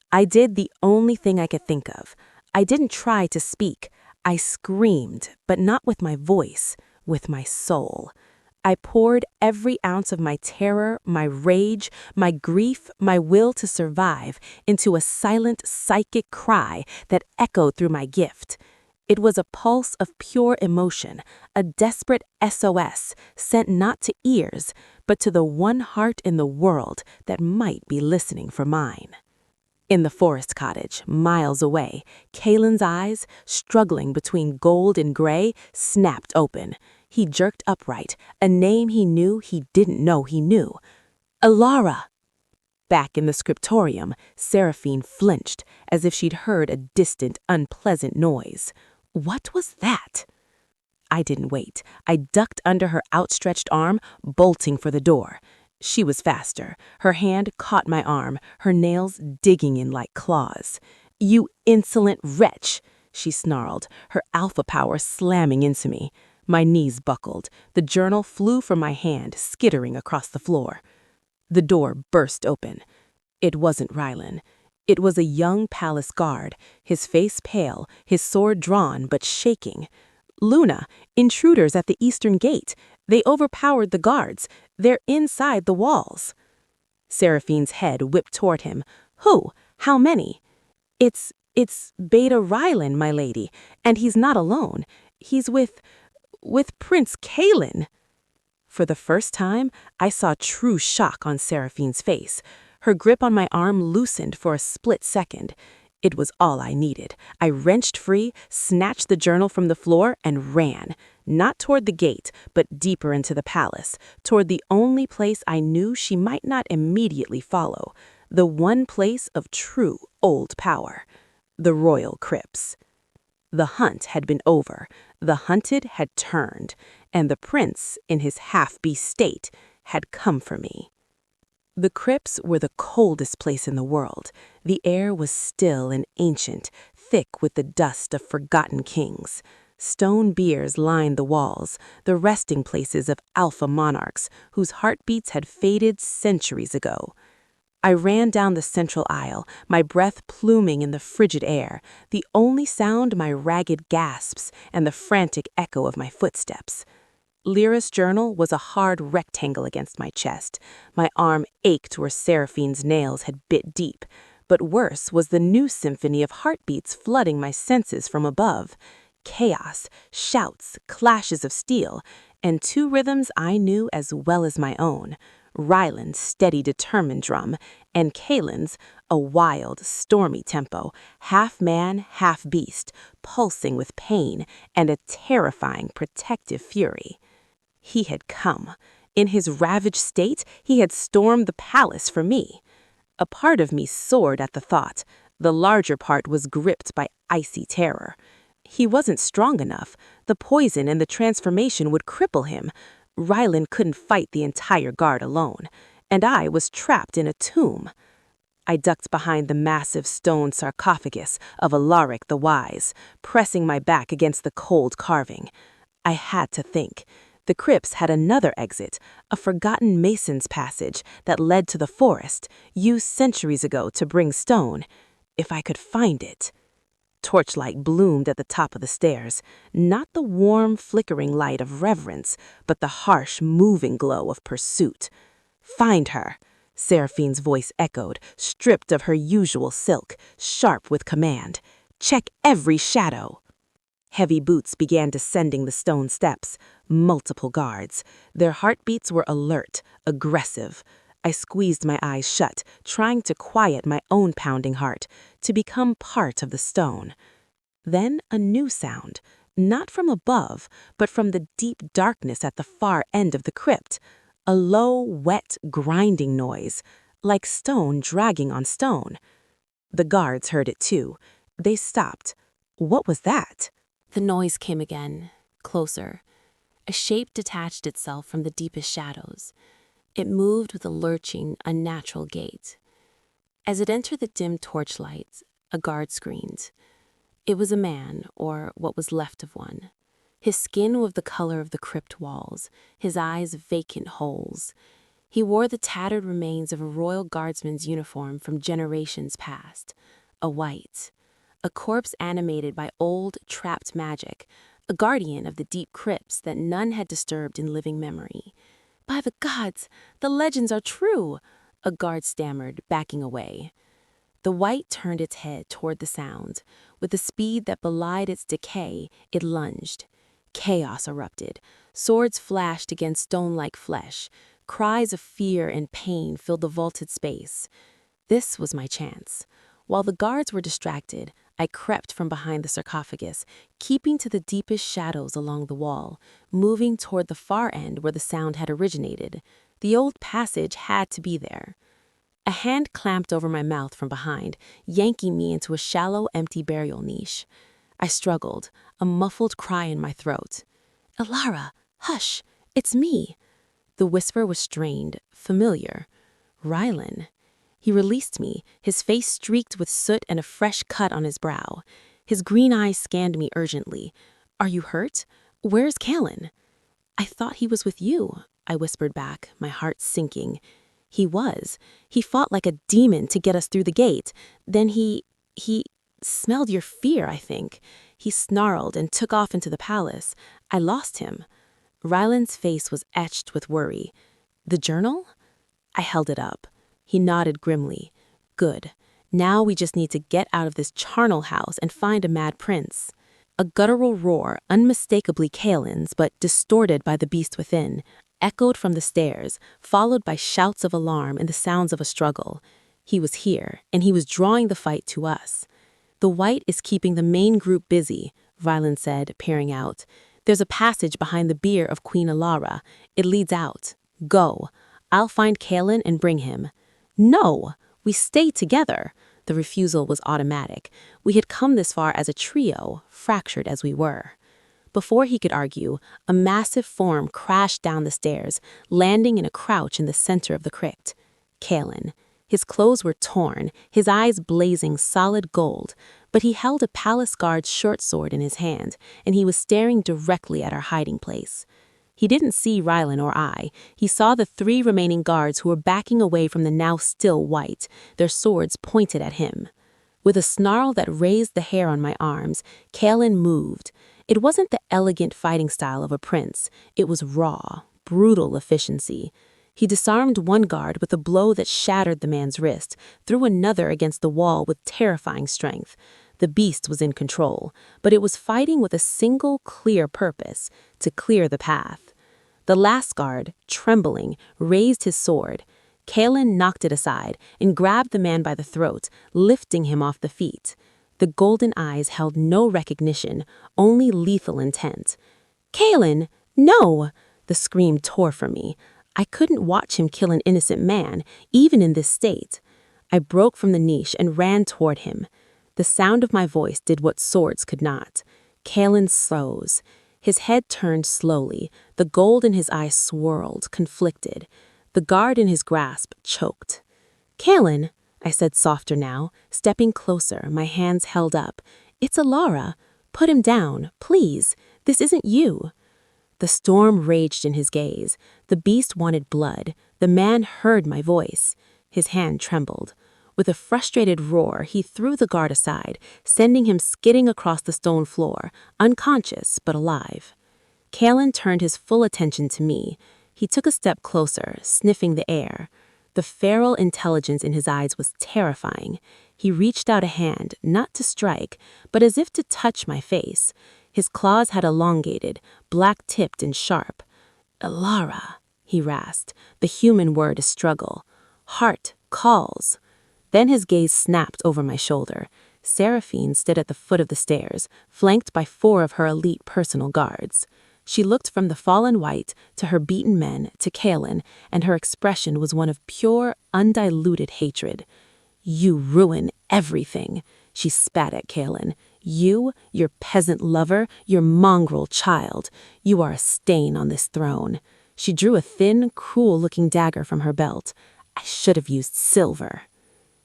A: I did the only thing I could think of. I didn't try to speak. I screamed, but not with my voice, with my soul. I poured every ounce of my terror, my rage, my grief, my will to survive into a silent psychic cry that echoed through my gift. It was a pulse of pure emotion, a desperate SOS sent not to ears, but to the one heart in the world that might be listening for mine. In the forest cottage, miles away, Kaylin's eyes, struggling between gold and gray, snapped open. He jerked upright, a name he knew he didn't know he knew. Alara! Back in the scriptorium, Seraphine flinched, as if she'd heard a distant, unpleasant noise. What was that? I didn't wait. I ducked under her outstretched arm, bolting for the door. She was faster. Her hand caught my arm, her nails digging in like claws. "You insolent wretch!" she snarled, her alpha power slamming into me. My knees buckled. The journal flew from my hand, skittering across the floor. The door burst open. It wasn't Rylan. It was a young palace guard, his face pale, his sword drawn but shaking. "Luna, intruders at the eastern gate. They overpowered the guards. They're inside the walls." Seraphine's head whipped toward him. "Who? How many?" It's Beta Rylan, my lady, and he's not alone. He's with Prince Kalen." For the first time, I saw true shock on Seraphine's face. Her grip on my arm loosened for a split second. It was all I needed. I wrenched free, snatched the journal from the floor, and ran. Not toward the gate, but deeper into the palace, toward the only place I knew she might not immediately follow, the one place of true old power, the royal crypts. The hunt had been over, the hunted had turned, and the prince, in his half-beast state, had come for me. The crypts were the coldest place in the world. The air was still and ancient, thick with the dust of forgotten kings. Stone biers lined the walls, the resting places of alpha monarchs whose heartbeats had faded centuries ago. I ran down the central aisle, my breath pluming in the frigid air, the only sound my ragged gasps and the frantic echo of my footsteps. Lyra's journal was a hard rectangle against my chest. My arm ached where Seraphine's nails had bit deep. But worse was the new symphony of heartbeats flooding my senses from above. Chaos, shouts, clashes of steel, and two rhythms I knew as well as my own. Ryland's steady, determined drum, and Kalen's, a wild, stormy tempo, half man, half beast, pulsing with pain and a terrifying, protective fury. He had come. In his ravaged state, he had stormed the palace for me. A part of me soared at the thought. The larger part was gripped by icy terror. He wasn't strong enough. The poison and the transformation would cripple him. Ryland couldn't fight the entire guard alone, and I was trapped in a tomb. I ducked behind the massive stone sarcophagus of Alaric the Wise, pressing my back against the cold carving. I had to think. The crypts had another exit, a forgotten mason's passage that led to the forest, used centuries ago to bring stone. If I could find it. Torchlight bloomed at the top of the stairs, not the warm, flickering light of reverence, but the harsh, moving glow of pursuit. "Find her," Seraphine's voice echoed, stripped of her usual silk, sharp with command. "Check every shadow." Heavy boots began descending the stone steps, multiple guards. Their heartbeats were alert, aggressive. I squeezed my eyes shut, trying to quiet my own pounding heart, to become part of the stone. Then a new sound, not from above, but from the deep darkness at the far end of the crypt. A low, wet, grinding noise, like stone dragging on stone. The guards heard it too. They stopped. What was that?
B: The noise came again, closer. A shape detached itself from the deepest shadows. It moved with a lurching, unnatural gait. As it entered the dim torchlight, a guard screamed. It was a man, or what was left of one. His skin was the color of the crypt walls, his eyes vacant holes. He wore the tattered remains of a royal guardsman's uniform from generations past, a white. A corpse animated by old, trapped magic, a guardian of the deep crypts that none had disturbed in living memory. "By the gods, the legends are true," a guard stammered, backing away. The white turned its head toward the sound. With a speed that belied its decay, it lunged. Chaos erupted. Swords flashed against stone-like flesh. Cries of fear and pain filled the vaulted space. This was my chance. While the guards were distracted,
A: I crept from behind the sarcophagus, keeping to the deepest shadows along the wall, moving toward the far end where the sound had originated. The old passage had to be there. A hand clamped over my mouth from behind, yanking me into a shallow, empty burial niche. I struggled, a muffled cry in my throat. "Elara, hush, it's me." The whisper was strained, familiar. Rylan. He released me, his face streaked with soot and a fresh cut on his brow. His green eyes scanned me urgently. "Are you hurt? Where's Callan?" "I thought he was with you," I whispered back, my heart sinking. He was. He fought like a demon to get us through the gate. Then he smelled your fear, I think. He snarled and took off into the palace. I lost him." Ryland's face was etched with worry. "The journal?" I held it up. He nodded grimly. "Good. Now we just need to get out of this charnel house and find a mad prince." A guttural roar, unmistakably Kaelin's but distorted by the beast within, echoed from the stairs, followed by shouts of alarm and the sounds of a struggle. He was here, and he was drawing the fight to us. "The white is keeping the main group busy," Ryland said, peering out. "There's a passage behind the bier of Queen Elara. It leads out. Go. I'll find Callan and bring him." "No! We stay together." The refusal was automatic. We had come this far as a trio, fractured as we were. Before he could argue, a massive form crashed down the stairs, landing in a crouch in the center of the crypt. Callan. His clothes were torn, his eyes blazing solid gold, but he held a palace guard's short sword in his hand, and he was staring directly at our hiding place. He didn't see Rylan or I. He saw the 3 remaining guards who were backing away from the now still white, their swords pointed at him. With a snarl that raised the hair on my arms, Callan moved. It wasn't the elegant fighting style of a prince. It was raw, brutal efficiency. He disarmed one guard with a blow that shattered the man's wrist, threw another against the wall with terrifying strength. The beast was in control, but it was fighting with a single clear purpose: to clear the path. The last guard, trembling, raised his sword. Callan knocked it aside and grabbed the man by the throat, lifting him off the feet. The golden eyes held no recognition, only lethal intent. "Callan, no!" The scream tore from me. I couldn't watch him kill an innocent man, even in this state. I broke from the niche and ran toward him. The sound of my voice did what swords could not. Callan slows. His head turned slowly. The gold in his eyes swirled, conflicted. The guard in his grasp choked. "Callan," I said softer now, stepping closer, my hands held up. "It's Elara. Put him down, please. This isn't you." The storm raged in his gaze. The beast wanted blood. The man heard my voice. His hand trembled. With a frustrated roar, he threw the guard aside, sending him skidding across the stone floor, unconscious but alive. Callan turned his full attention to me. He took a step closer, sniffing the air. The feral intelligence in his eyes was terrifying. He reached out a hand, not to strike, but as if to touch my face. His claws had elongated, black-tipped and sharp. "Elara," he rasped, the human word a struggle. "Heart calls." Then his gaze snapped over my shoulder. Seraphine stood at the foot of the stairs, flanked by 4 of her elite personal guards. She looked from the fallen white to her beaten men to Callan, and her expression was one of pure, undiluted hatred. "You ruin everything," she spat at Callan. "You, your peasant lover, your mongrel child. You are a stain on this throne." She drew a thin, cruel-looking dagger from her belt. "I should have used silver."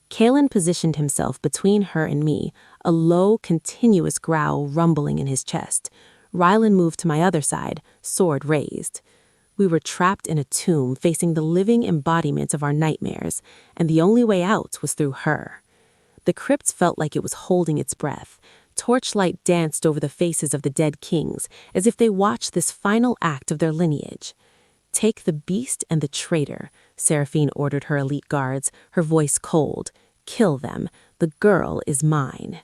A: Callan positioned himself between her and me, a low, continuous growl rumbling in his chest. Rylan moved to my other side, sword raised. We were trapped in a tomb facing the living embodiment of our nightmares, and the only way out was through her. The crypt felt like it was holding its breath. Torchlight danced over the faces of the dead kings, as if they watched this final act of their lineage. "Take the beast and the traitor," Seraphine ordered her elite guards, her voice cold. "Kill them. The girl is mine."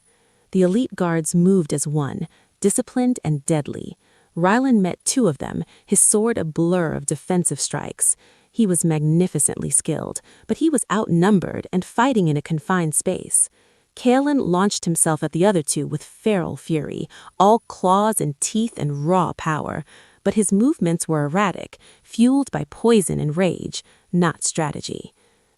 A: The elite guards moved as one, disciplined and deadly. Rylan met 2 of them, his sword a blur of defensive strikes. He was magnificently skilled, but he was outnumbered and fighting in a confined space.
B: Kalen launched himself at the other two with feral fury, all claws and teeth and raw power, but his movements were erratic, fueled by poison and rage, not strategy.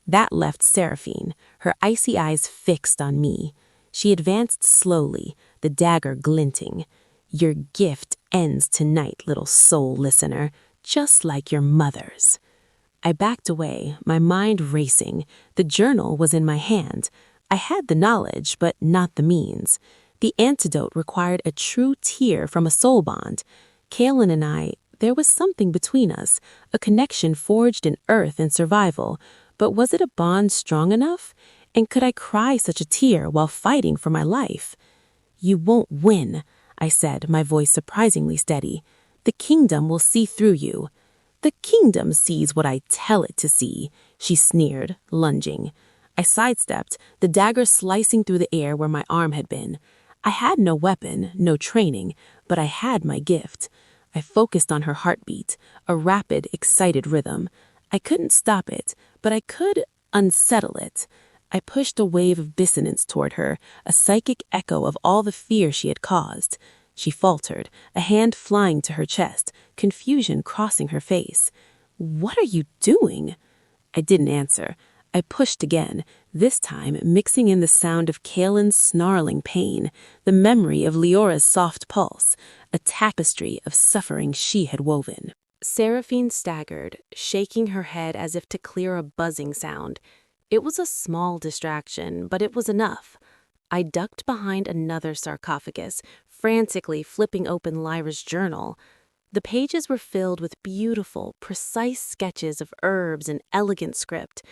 B: That left Seraphine, her icy eyes fixed on me. She advanced slowly, the dagger glinting. Your gift ends tonight, little soul listener, just like your mother's. I backed away, my mind racing. The journal was in my hand. I had the knowledge, but not the means. The antidote required a true tear from a soul bond. Kalen and I, there was something between us, a connection forged in earth and survival. But was it a bond strong enough? And could I cry such a tear while fighting for my life? You won't win, I said, my voice surprisingly steady. The kingdom will see through you. The kingdom sees what I tell it to see, she sneered, lunging. I sidestepped, the dagger slicing through the air where my arm had been. I had no weapon, no training, but I had my gift. I focused on her heartbeat, a rapid, excited rhythm. I couldn't stop it, but I could unsettle it. I pushed a wave of dissonance toward her, a psychic echo of all the fear she had caused. She faltered, a hand flying to her chest, confusion crossing her face. What are you doing? I didn't answer. I pushed again, this time mixing in the sound of Kalen's snarling pain, the memory of Leora's soft pulse, a tapestry of suffering she had woven. Seraphine staggered, shaking her head as if to clear a buzzing sound. It was a small distraction, but it was enough. I ducked behind another sarcophagus, frantically flipping open Lyra's journal. The pages were filled with beautiful, precise sketches of herbs and elegant script.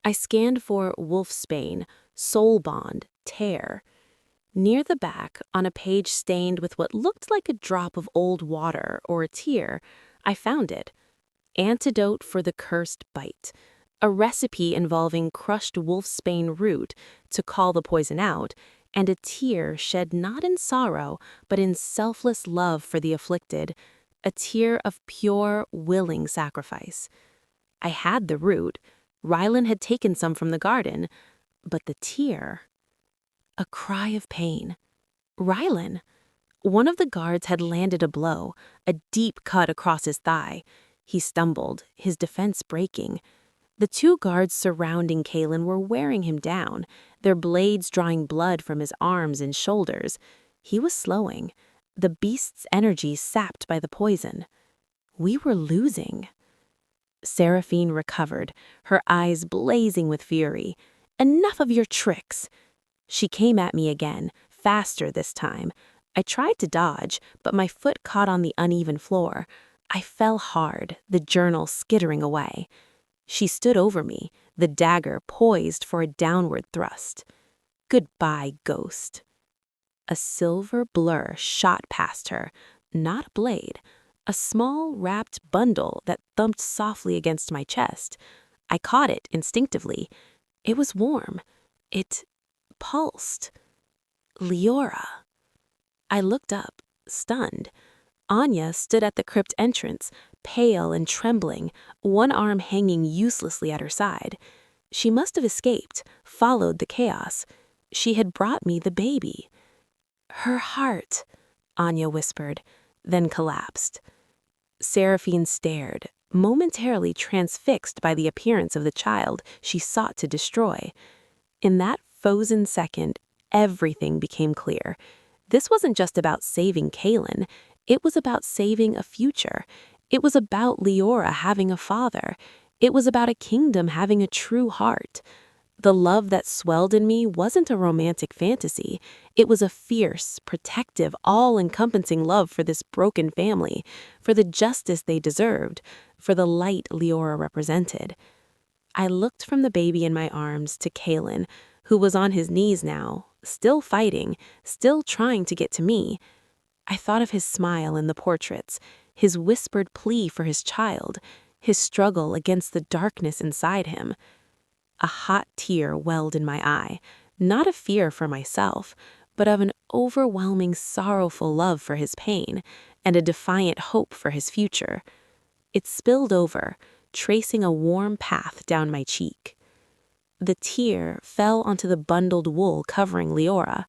B: I scanned for wolfsbane, soul bond, tear. Near the back, on a page stained with what looked like a drop of old water or a tear, I found it. Antidote for the cursed bite. A recipe involving crushed wolfsbane root to call the poison out, and a tear shed not in sorrow, but in selfless love for the afflicted, a tear of pure, willing sacrifice. I had the root. Rylan had taken some from the garden, but the tear... A cry of pain. Rylan! One of the guards had landed a blow, a deep cut across his thigh. He stumbled, his defense breaking. The two guards surrounding Kalen were wearing him down, their blades drawing blood from his arms and shoulders. He was slowing, the beast's energy sapped by the poison. We were losing. Seraphine recovered, her eyes blazing with fury. Enough of your tricks! She came at me again, faster this time. I tried to dodge, but my foot caught on the uneven floor. I fell hard, the journal skittering away. She stood over me, the dagger poised for a downward thrust. Goodbye, ghost. A silver blur shot past her, not a blade, a small wrapped bundle that thumped softly against my chest. I caught it instinctively. It was warm. It pulsed. Leora. I looked up, stunned. Anya stood at the crypt entrance, pale and trembling, one arm hanging uselessly at her side. She must have escaped, followed the chaos. She had brought me the baby. Her heart, Anya whispered, then collapsed. Seraphine stared, momentarily transfixed by the appearance of the child she sought to destroy. In that frozen second, everything became clear. This wasn't just about saving Kalen. It was about saving a future. It was about Leora having a father. It was about a kingdom having a true heart. The love that swelled in me wasn't a romantic fantasy. It was a fierce, protective, all-encompassing love for this broken family, for the justice they deserved, for the light Leora represented. I looked from the baby in my arms to Kalen, who was on his knees now, still fighting, still trying to get to me. I thought of his smile in the portraits, his whispered plea for his child, his struggle against the darkness inside him. A hot tear welled in my eye, not of fear for myself, but of an overwhelming sorrowful love for his pain and a defiant hope for his future. It spilled over, tracing a warm path down my cheek. The tear fell onto the bundled wool covering Leora.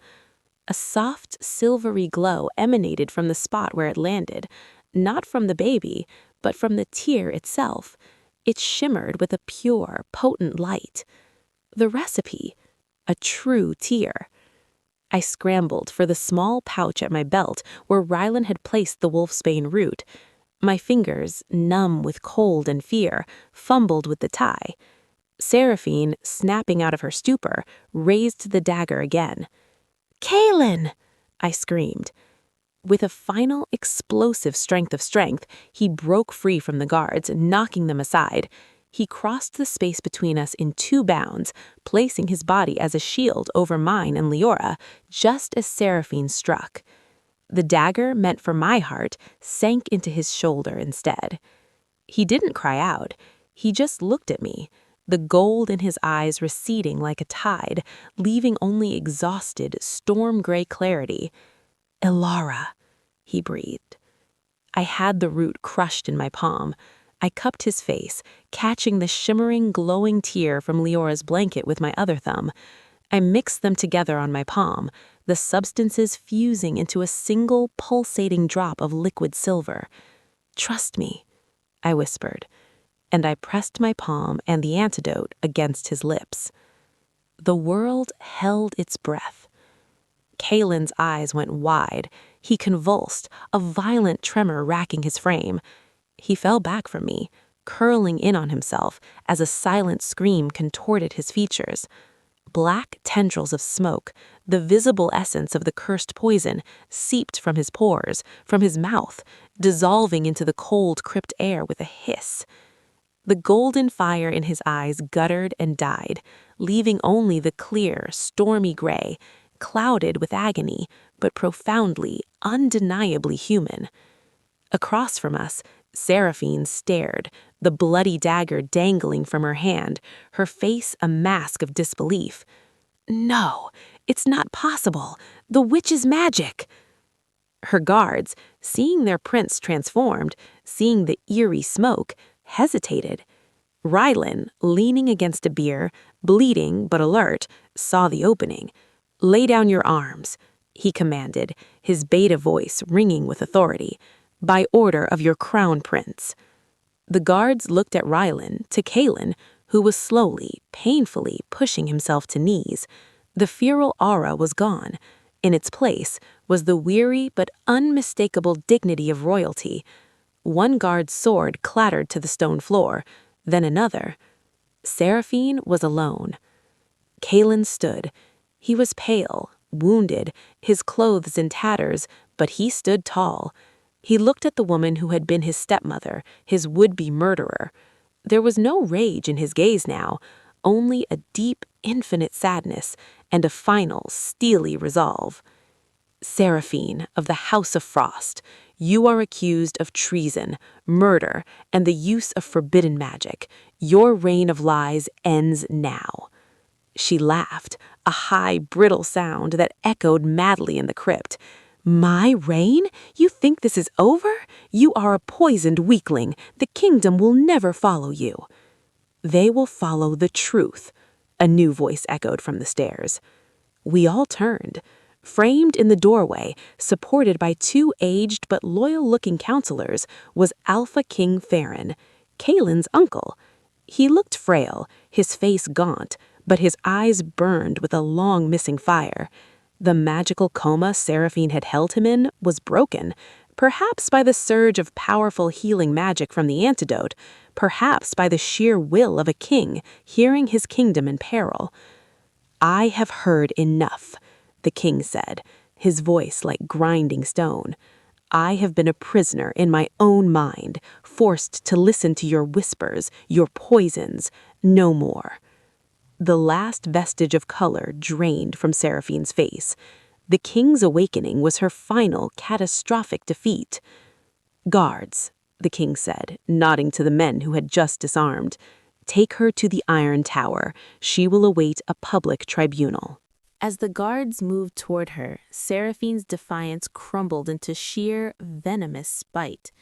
B: A soft, silvery glow emanated from the spot where it landed, not from the baby, but from the tear itself. It shimmered with a pure, potent light. The recipe, a true tear. I scrambled for the small pouch at my belt where Rylan had placed the wolfsbane root. My fingers, numb with cold and fear, fumbled with the tie. Seraphine, snapping out of her stupor, raised the dagger again. "Kaelin!" I screamed. With a final explosive strength, he broke free from the guards, knocking them aside. He crossed the space between us in 2 bounds, placing his body as a shield over mine and Leora, just as Seraphine struck. The dagger meant for my heart sank into his shoulder instead. He didn't cry out. He just looked at me, the gold in his eyes receding like a tide, leaving only exhausted, storm-gray clarity. "Elara," he breathed. I had the root crushed in my palm. I cupped his face, catching the shimmering, glowing tear from Leora's blanket with my other thumb. I mixed them together on my palm, the substances fusing into a single, pulsating drop of liquid silver. "Trust me," I whispered, and I pressed my palm and the antidote against his lips. The world held its breath. Kaelin's eyes went wide. He convulsed, a violent tremor racking his frame. He fell back from me, curling in on himself as a silent scream contorted his features. Black tendrils of smoke, the visible essence of the cursed poison, seeped from his pores, from his mouth, dissolving into the cold crypt air with a hiss. The golden fire in his eyes guttered and died, leaving only the clear, stormy gray, clouded with agony, but profoundly, undeniably human. Across from us, Seraphine stared, the bloody dagger dangling from her hand, her face a mask of disbelief. "No, it's not possible. The witch's magic." Her guards, seeing their prince transformed, seeing the eerie smoke, hesitated. Rylan, leaning against a bier, bleeding but alert, saw the opening. "Lay down your arms," he commanded, his beta voice ringing with authority. "By order of your crown prince." The guards looked at Rylan, to Kaelin, who was slowly, painfully pushing himself to knees. The feral aura was gone. In its place was the weary but unmistakable dignity of royalty. One guard's sword clattered to the stone floor, then another. Seraphine was alone. Kaelin stood. He was pale, wounded, his clothes in tatters, but he stood tall. He looked at the woman who had been his stepmother, his would-be murderer. There was no rage in his gaze now, only a deep, infinite sadness and a final, steely resolve. "Seraphine of the House of Frost, you are accused of treason, murder, and the use of forbidden magic. Your reign of lies ends now." She laughed, a high, brittle sound that echoed madly in the crypt. "My reign? You think this is over? You are a poisoned weakling. The kingdom will never follow you." "They will follow the truth," a new voice echoed from the stairs. We all turned. Framed in the doorway, supported by 2 aged but loyal-looking counselors, was Alpha King Farron, Kaelin's uncle. He looked frail, his face gaunt, but his eyes burned with a long missing fire. The magical coma Seraphine had held him in was broken, perhaps by the surge of powerful healing magic from the antidote, perhaps by the sheer will of a king hearing his kingdom in peril. "I have heard enough," the king said, his voice like grinding stone. "I have been a prisoner in my own mind, forced to listen to your whispers, your poisons. No more." The last vestige of color drained from Seraphine's face. The king's awakening was her final, catastrophic defeat. "Guards," the king said, nodding to the men who had just disarmed, "take her to the Iron Tower. She will await a public tribunal." As the guards moved toward her, Seraphine's defiance crumbled into sheer, venomous spite.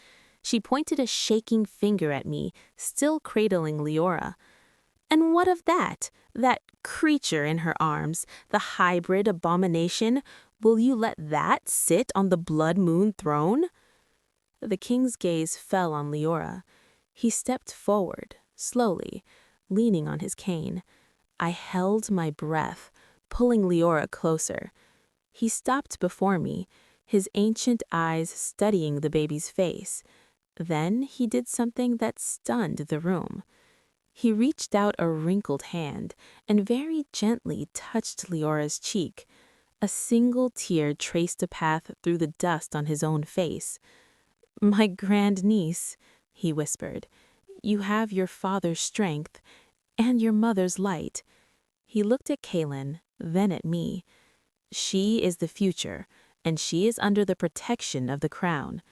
B: She pointed a shaking finger at me, still cradling Leora. And what of that? That creature in her arms, the hybrid abomination, will you let that sit on the blood moon throne? The king's gaze fell on Leora. He stepped forward, slowly, leaning on his cane. I held my breath, pulling Leora closer. He stopped before me, his ancient eyes studying the baby's face. Then he did something that stunned the room. He reached out a wrinkled hand and very gently touched Leora's cheek. A single tear traced a path through the dust on his own face. "My grandniece," he whispered, "you have your father's strength and your mother's light." He looked at Kaylin, then at me. "She is the future, and she is under the protection of the crown."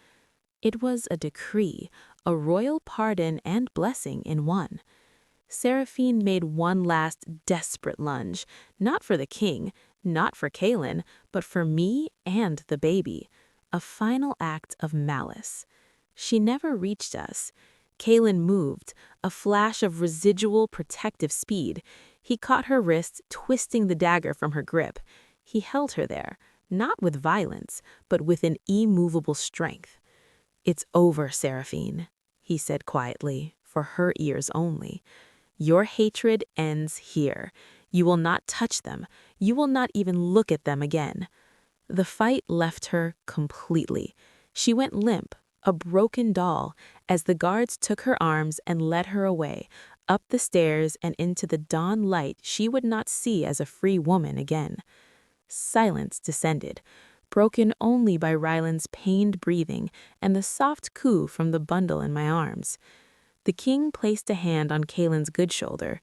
B: It was a decree, a royal pardon and blessing in one. Seraphine made one last desperate lunge, not for the king, not for Kaylin, but for me and the baby. A final act of malice. She never reached us. Kaylin moved, a flash of residual protective speed. He caught her wrist, twisting the dagger from her grip. He held her there, not with violence, but with an immovable strength. "It's over, Seraphine," he said quietly, for her ears only. "Your hatred ends here. You will not touch them. You will not even look at them again." The fight left her completely. She went limp, a broken doll, as the guards took her arms and led her away, up the stairs and into the dawn light she would not see as a free woman again. Silence descended, broken only by Ryland's pained breathing and the soft coo from the bundle in my arms. The king placed a hand on Kaylin's good shoulder.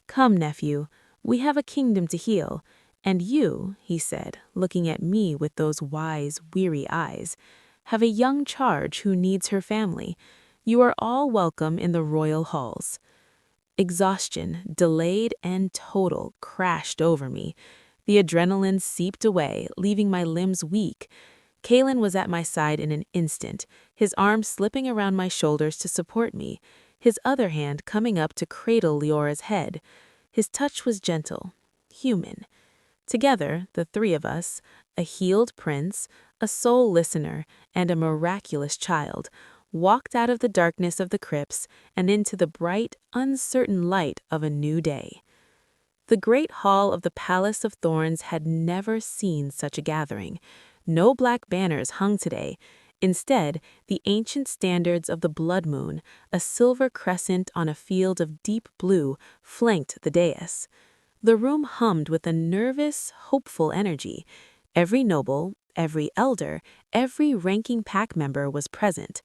B: "Come, nephew, we have a kingdom to heal. And you," he said, looking at me with those wise, weary eyes, "have a young charge who needs her family. You are all welcome in the royal halls." Exhaustion, delayed and total, crashed over me. The adrenaline seeped away, leaving my limbs weak. Kaylin was at my side in an instant, his arm slipping around my shoulders to support me, his other hand coming up to cradle Leora's head. His touch was gentle, human. Together, the three of us, a healed prince, a soul listener, and a miraculous child, walked out of the darkness of the crypts and into the bright, uncertain light of a new day. The great hall of the Palace of Thorns had never seen such a gathering. No black banners hung today. Instead, the ancient standards of the blood moon, a silver crescent on a field of deep blue, flanked the dais. The room hummed with a nervous, hopeful energy. Every noble, every elder, every ranking pack member was present.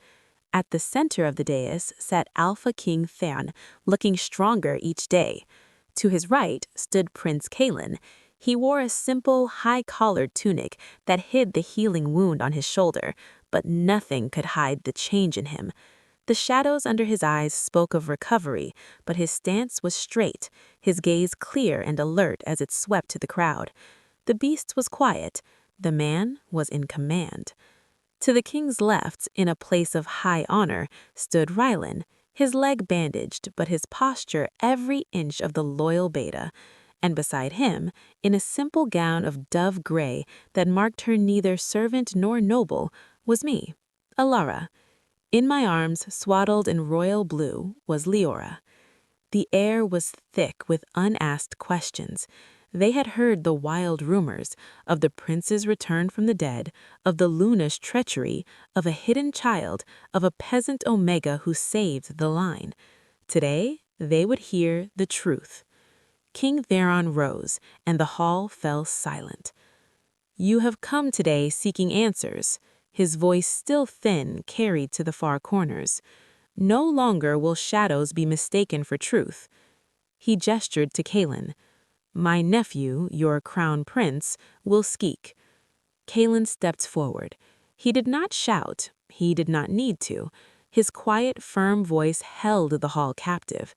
B: At the center of the dais sat Alpha King Theon, looking stronger each day. To his right stood Prince Kaylin. He wore a simple, high-collared tunic that hid the healing wound on his shoulder, but nothing could hide the change in him. The shadows under his eyes spoke of recovery, but his stance was straight, his gaze clear and alert as it swept to the crowd. The beast was quiet. The man was in command. To the king's left, in a place of high honor, stood Rylan, his leg bandaged, but his posture every inch of the loyal beta. And beside him, in a simple gown of dove gray that marked her neither servant nor noble, was me, Alara. In my arms, swaddled in royal blue, was Leora. The air was thick with unasked questions. They had heard the wild rumors of the prince's return from the dead, of the Luna's treachery, of a hidden child, of a peasant Omega who saved the line. Today, they would hear the truth. King Theron rose, and the hall fell silent. "You have come today seeking answers." His voice, still thin, carried to the far corners. "No longer will shadows be mistaken for truth." He gestured to Kaylin. "My nephew, your crown prince, will speak." Kaylin stepped forward. He did not shout. He did not need to. His quiet, firm voice held the hall captive.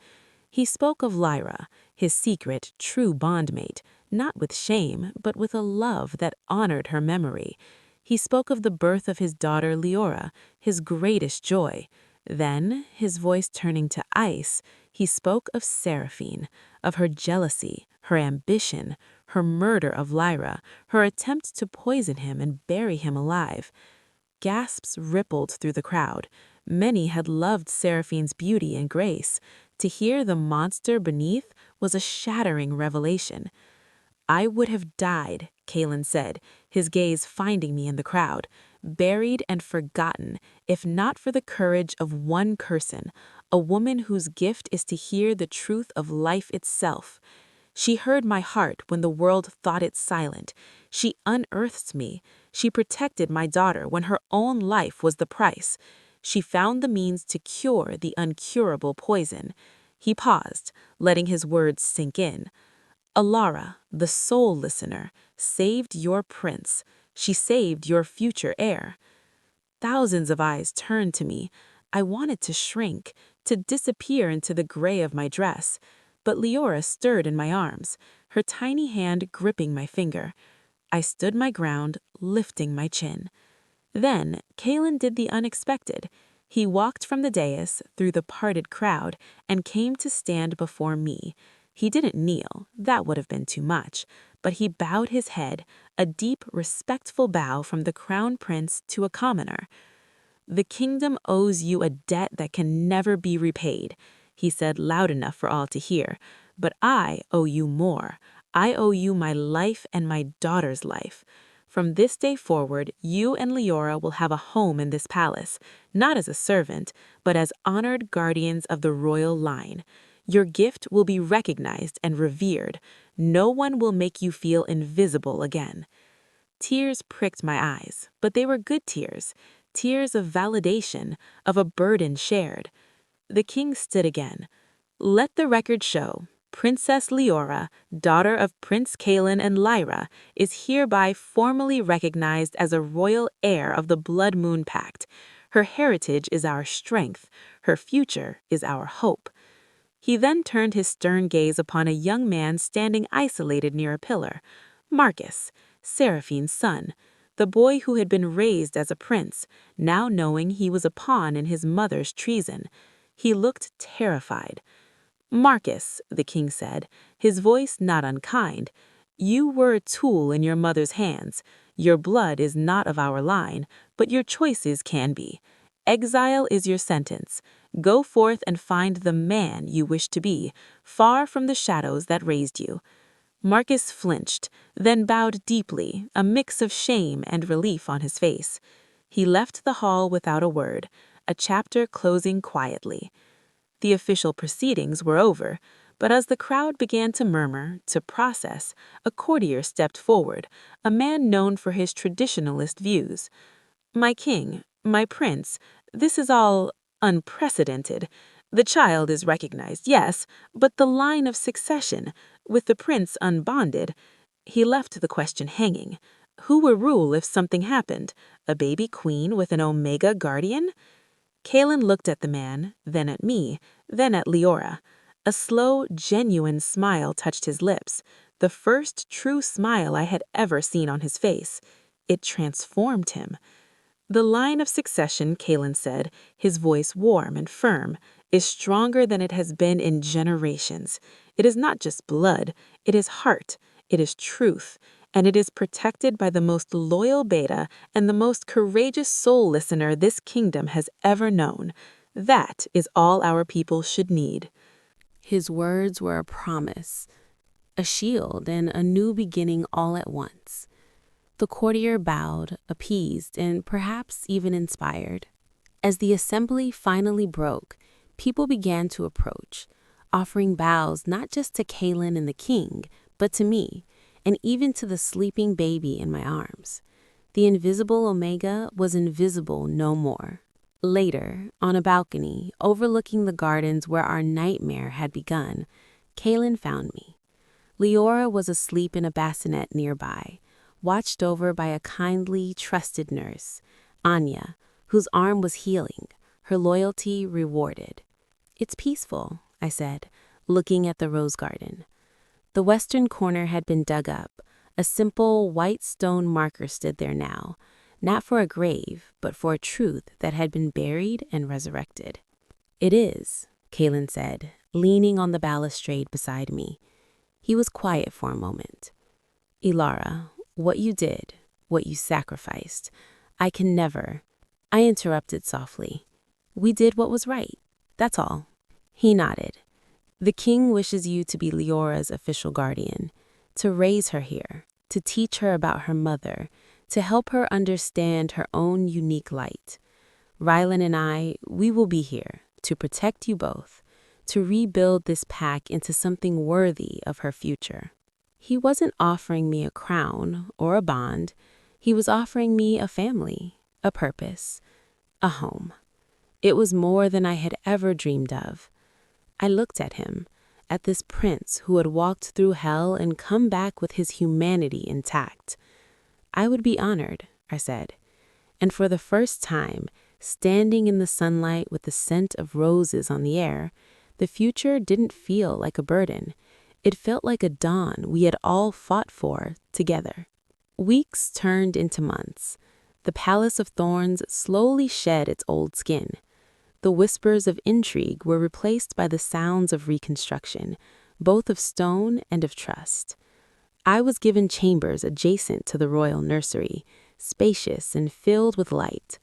B: He spoke of Lyra, his secret, true bondmate, not with shame, but with a love that honored her memory. He spoke of the birth of his daughter Leora, his greatest joy. Then, his voice turning to ice,
A: He spoke of Seraphine, of her jealousy, her ambition, her murder of Lyra, her attempt to poison him and bury him alive. Gasps rippled through the crowd. Many had loved Seraphine's beauty and grace. To hear the monster beneath was a shattering revelation. I would have died, Kalen said, his gaze finding me in the crowd, buried and forgotten, if not for the courage of one person, a woman whose gift is to hear the truth of life itself. She heard my heart when the world thought it silent. She unearthed me. She protected my daughter when her own life was the price. She found the means to cure the uncurable poison. He paused, letting his words sink in. Alara, the soul listener, saved your prince. She saved your future heir. Thousands of eyes turned to me. I wanted to shrink, to disappear into the gray of my dress. But Leora stirred in my arms, her tiny hand gripping my finger. I stood my ground, lifting my chin. Then Kalen did the unexpected. He walked from the dais through the parted crowd and came to stand before me. He didn't kneel, that would have been too much, but he bowed his head, a deep, respectful bow from the crown prince to a commoner. The kingdom owes you a debt that can never be repaid, he said loud enough for all to hear. But I owe you more. I owe you my life and my daughter's life. From this day forward, you and Leora will have a home in this palace, not as a servant, but as honored guardians of the royal line. Your gift will be recognized and revered. No one will make you feel invisible again. Tears pricked my eyes, but they were good tears, tears of validation, of a burden shared. The king stood again. Let the record show, Princess Leora, daughter of Prince Kalen and Lyra, is hereby formally recognized as a royal heir of the Blood Moon Pact. Her heritage is our strength. Her future is our hope. He then turned his stern gaze upon a young man standing isolated near a pillar. Marcus, Seraphine's son, the boy who had been raised as a prince, now knowing he was a pawn in his mother's treason. He looked terrified. Marcus, the king said, his voice not unkind, you were a tool in your mother's hands. Your blood is not of our line, but your choices can be. Exile is your sentence. Go forth and find the man you wish to be, far from the shadows that raised you. Marcus flinched, then bowed deeply, a mix of shame and relief on his face. He left the hall without a word, a chapter closing quietly. The official proceedings were over, but as the crowd began to murmur, to process, a courtier stepped forward, a man known for his traditionalist views. My king, my prince, this is all unprecedented. The child is recognized, yes, but the line of succession, with the prince unbonded. He left the question hanging. Who will rule if something happened? A baby queen with an Omega guardian? Kalen looked at the man, then at me, then at Leora. A slow, genuine smile touched his lips, the first true smile I had ever seen on his face. It transformed him. The line of succession, Kalen said, his voice warm and firm, is stronger than it has been in generations. It is not just blood, it is heart, it is truth, and it is protected by the most loyal beta and the most courageous soul listener this kingdom has ever known. That is all our people should need.
B: His words were a promise, a shield, and a new beginning all at once. The courtier bowed, appeased, and perhaps even inspired. As the assembly finally broke, people began to approach, offering bows not just to Kalen and the king, but to me, and even to the sleeping baby in my arms. The invisible Omega was invisible no more. Later, on a balcony overlooking the gardens where our nightmare had begun, Kalen found me. Leora was asleep in a bassinet nearby, watched over by a kindly, trusted nurse, Anya, whose arm was healing, her loyalty rewarded. It's peaceful, I said, looking at the rose garden. The western corner had been dug up. A simple white stone marker stood there now, not for a grave, but for a truth that had been buried and resurrected. It is, Kalen said,
A: leaning on the balustrade beside me. He was quiet for a moment. Ilara, what you did, what you sacrificed, I can never. I interrupted softly. We did what was right. That's all. He nodded. The king wishes you to be Leora's official guardian, to raise her here, to teach her about her mother, to help her understand her own unique light. Rylan and I, we will be here to protect you both, to rebuild this pack into something worthy of her future. He wasn't offering me a crown or a bond. He was offering me a family, a purpose, a home. It was more than I had ever dreamed of. I looked at him, at this prince who had walked through hell and come back with his humanity intact. I would be honored, I said. And for the first time, standing in the sunlight with the scent of roses on the air, the future didn't feel like a burden. It felt like a dawn we had all fought for together. Weeks turned into months. The Palace of Thorns slowly shed its old skin. The whispers of intrigue were replaced by the sounds of reconstruction, both of stone and of trust. I was given chambers adjacent to the royal nursery, spacious and filled with light.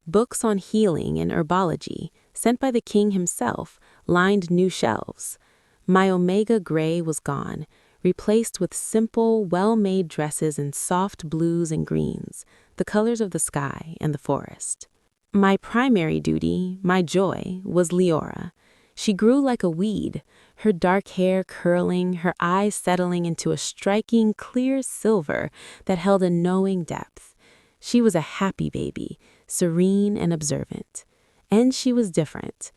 A: Books on healing and herbology, sent by the king himself, lined new shelves. My omega gray was gone, replaced with simple, well-made dresses in soft blues and greens, the colors of the sky and the forest. My primary duty, my joy, was Leora. She grew like a weed, her dark hair curling, her eyes settling into a striking, clear silver that held a knowing depth. She was a happy baby, serene and observant. And she was different.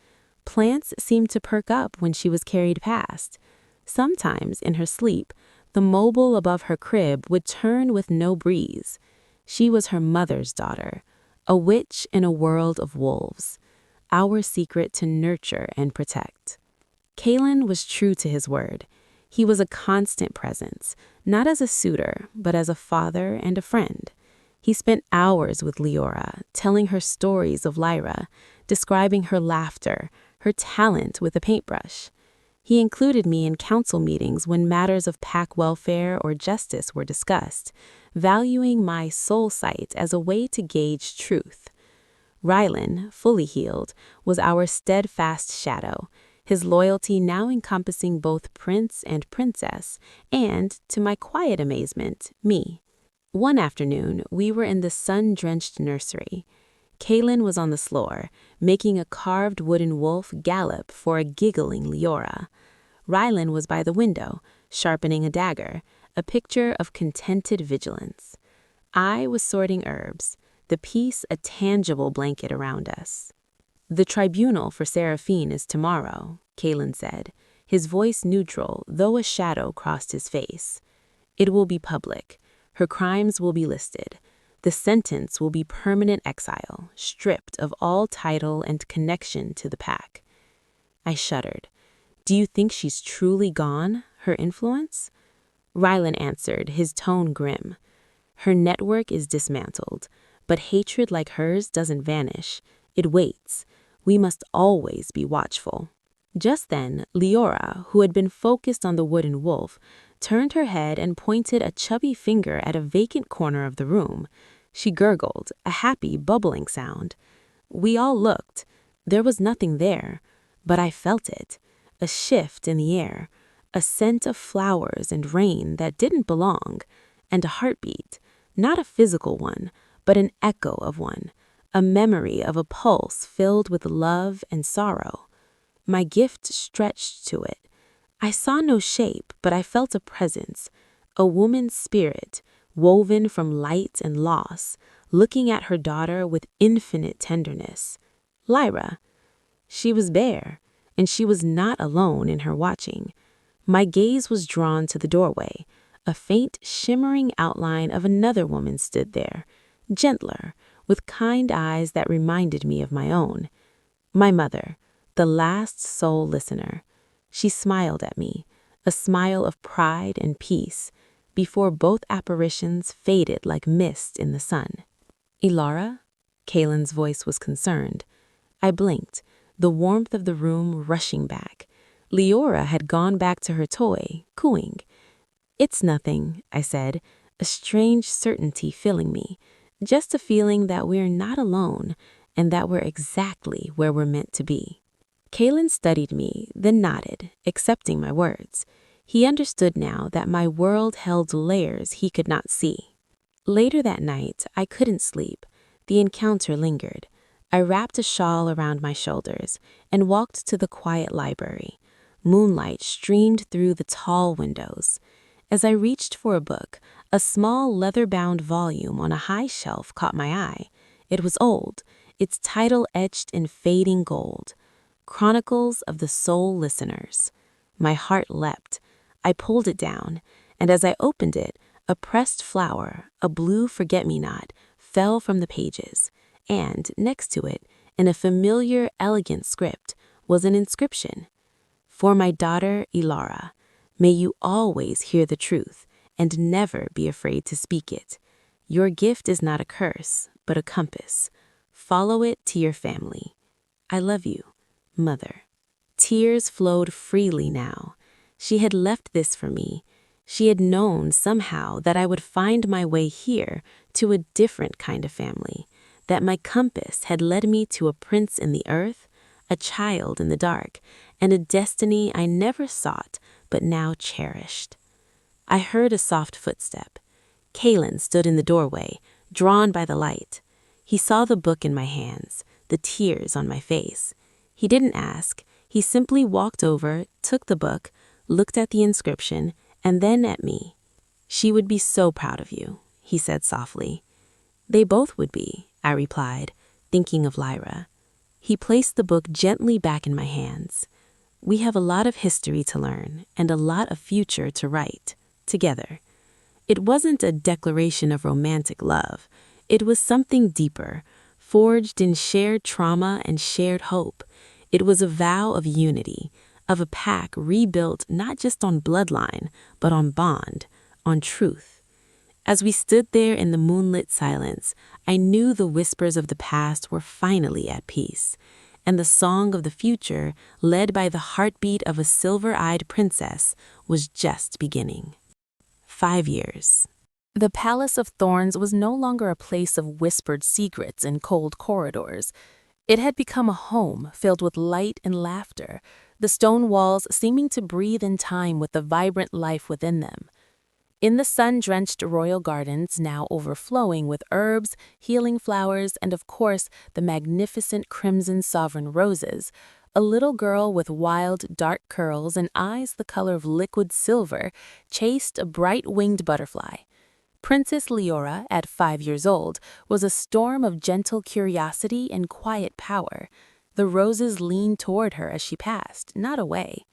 A: Plants seemed to perk up when she was carried past. Sometimes, in her sleep, the mobile above her crib would turn with no breeze. She was her mother's daughter, a witch in a world of wolves, our secret to nurture and protect. Kalen was true to his word. He was a constant presence, not as a suitor, but as a father and a friend. He spent hours with Leora, telling her stories of Lyra, describing her laughter, her talent with a paintbrush. He included me in council meetings when matters of pack welfare or justice were discussed, valuing my soul sight as a way to gauge truth. Rylan, fully healed, was our steadfast shadow, his loyalty now encompassing both prince and princess, and, to my quiet amazement, me. One afternoon, we were in the sun-drenched nursery. Kalen was on the floor, making a carved wooden wolf gallop for a giggling Leora. Rylan was by the window, sharpening a dagger, a picture of contented vigilance. I was sorting herbs, the peace a tangible blanket around us. The tribunal for Seraphine is tomorrow, Kalen said, his voice neutral, though a shadow crossed his face. It will be public. Her crimes will be listed. The sentence will be permanent exile, stripped of all title and connection to the pack. I shuddered. Do you think she's truly gone, her influence? Rylan answered, his tone grim. Her network is dismantled, but hatred like hers doesn't vanish. It waits. We must always be watchful. Just then, Leora, who had been focused on the wooden wolf, turned her head and pointed a chubby finger at a vacant corner of the room. She gurgled, a happy, bubbling sound. We all looked. There was nothing there, but I felt it. A shift in the air, a scent of flowers and rain that didn't belong, and a heartbeat, not a physical one, but an echo of one, a memory of a pulse filled with love and sorrow. My gift stretched to it. I saw no shape, but I felt a presence, a woman's spirit, woven from light and loss, looking at her daughter with infinite tenderness. Lyra. She was bare, and she was not alone in her watching. My gaze was drawn to the doorway. A faint, shimmering outline of another woman stood there, gentler, with kind eyes that reminded me of my own. My mother, the last sole listener. She smiled at me, a smile of pride and peace, before both apparitions faded like mist in the sun. Ilara? Kalen's voice was concerned. I blinked, the warmth of the room rushing back. Leora had gone back to her toy, cooing. "It's nothing," I said, a strange certainty filling me. Just a feeling that we're not alone and that we're exactly where we're meant to be. Kalen studied me, then nodded, accepting my words. He understood now that my world held layers he could not see. Later that night, I couldn't sleep. The encounter lingered. I wrapped a shawl around my shoulders and walked to the quiet library. Moonlight streamed through the tall windows. As I reached for a book, a small leather-bound volume on a high shelf caught my eye. It was old, its title etched in fading gold. Chronicles of the Soul Listeners. My heart leapt. I pulled it down, and as I opened it, a pressed flower, a blue forget-me-not, fell from the pages, and next to it, in a familiar, elegant script, was an inscription. "For my daughter, Ilara, may you always hear the truth and never be afraid to speak it. Your gift is not a curse, but a compass. Follow it to your family. I love you, Mother." Tears flowed freely now. She had left this for me. She had known somehow that I would find my way here to a different kind of family, that my compass had led me to a prince in the earth, a child in the dark, and a destiny I never sought but now cherished. I heard a soft footstep. Kalen stood in the doorway, drawn by the light. He saw the book in my hands, the tears on my face. He didn't ask. He simply walked over, took the book, looked at the inscription, and then at me. "She would be so proud of you," he said softly. "They both would be," I replied, thinking of Lyra. He placed the book gently back in my hands. "We have a lot of history to learn and a lot of future to write, together." It wasn't a declaration of romantic love. It was something deeper, forged in shared trauma and shared hope. It was a vow of unity, of a pack rebuilt not just on bloodline, but on bond, on truth. As we stood there in the moonlit silence, I knew the whispers of the past were finally at peace, and the song of the future, led by the heartbeat of a silver-eyed princess, was just beginning. 5 years. The Palace of Thorns was no longer a place of whispered secrets and cold corridors. It had become a home filled with light and laughter, the stone walls seeming to breathe in time with the vibrant life within them. In the sun-drenched royal gardens, now overflowing with herbs, healing flowers, and of course the magnificent crimson sovereign roses, a little girl with wild, dark curls and eyes the color of liquid silver chased a bright-winged butterfly. Princess Leora, at 5 years old, was a storm of gentle curiosity and quiet power. The roses leaned toward her as she passed, not away.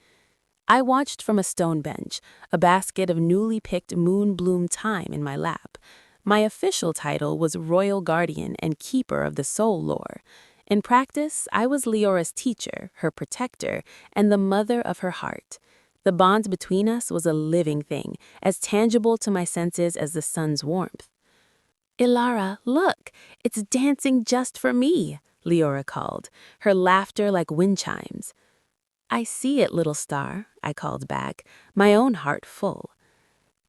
A: I watched from a stone bench, a basket of newly picked moon-bloom thyme in my lap. My official title was Royal Guardian and Keeper of the Soul Lore. In practice, I was Leora's teacher, her protector, and the mother of her heart. The bond between us was a living thing, as tangible to my senses as the sun's warmth. "Ilara, look, it's dancing just for me," Leora called, her laughter like wind chimes. "I see it, little star," I called back, my own heart full.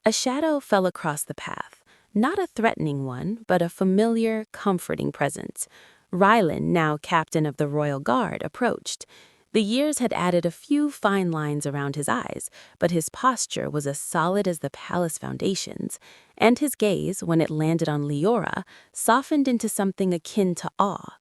A: A shadow fell across the path, not a threatening one, but a familiar, comforting presence. Rylan, now captain of the Royal Guard, approached. The years had added a few fine lines around his eyes, but his posture was as solid as the palace foundations, and his gaze, when it landed on Leora, softened into something akin to awe.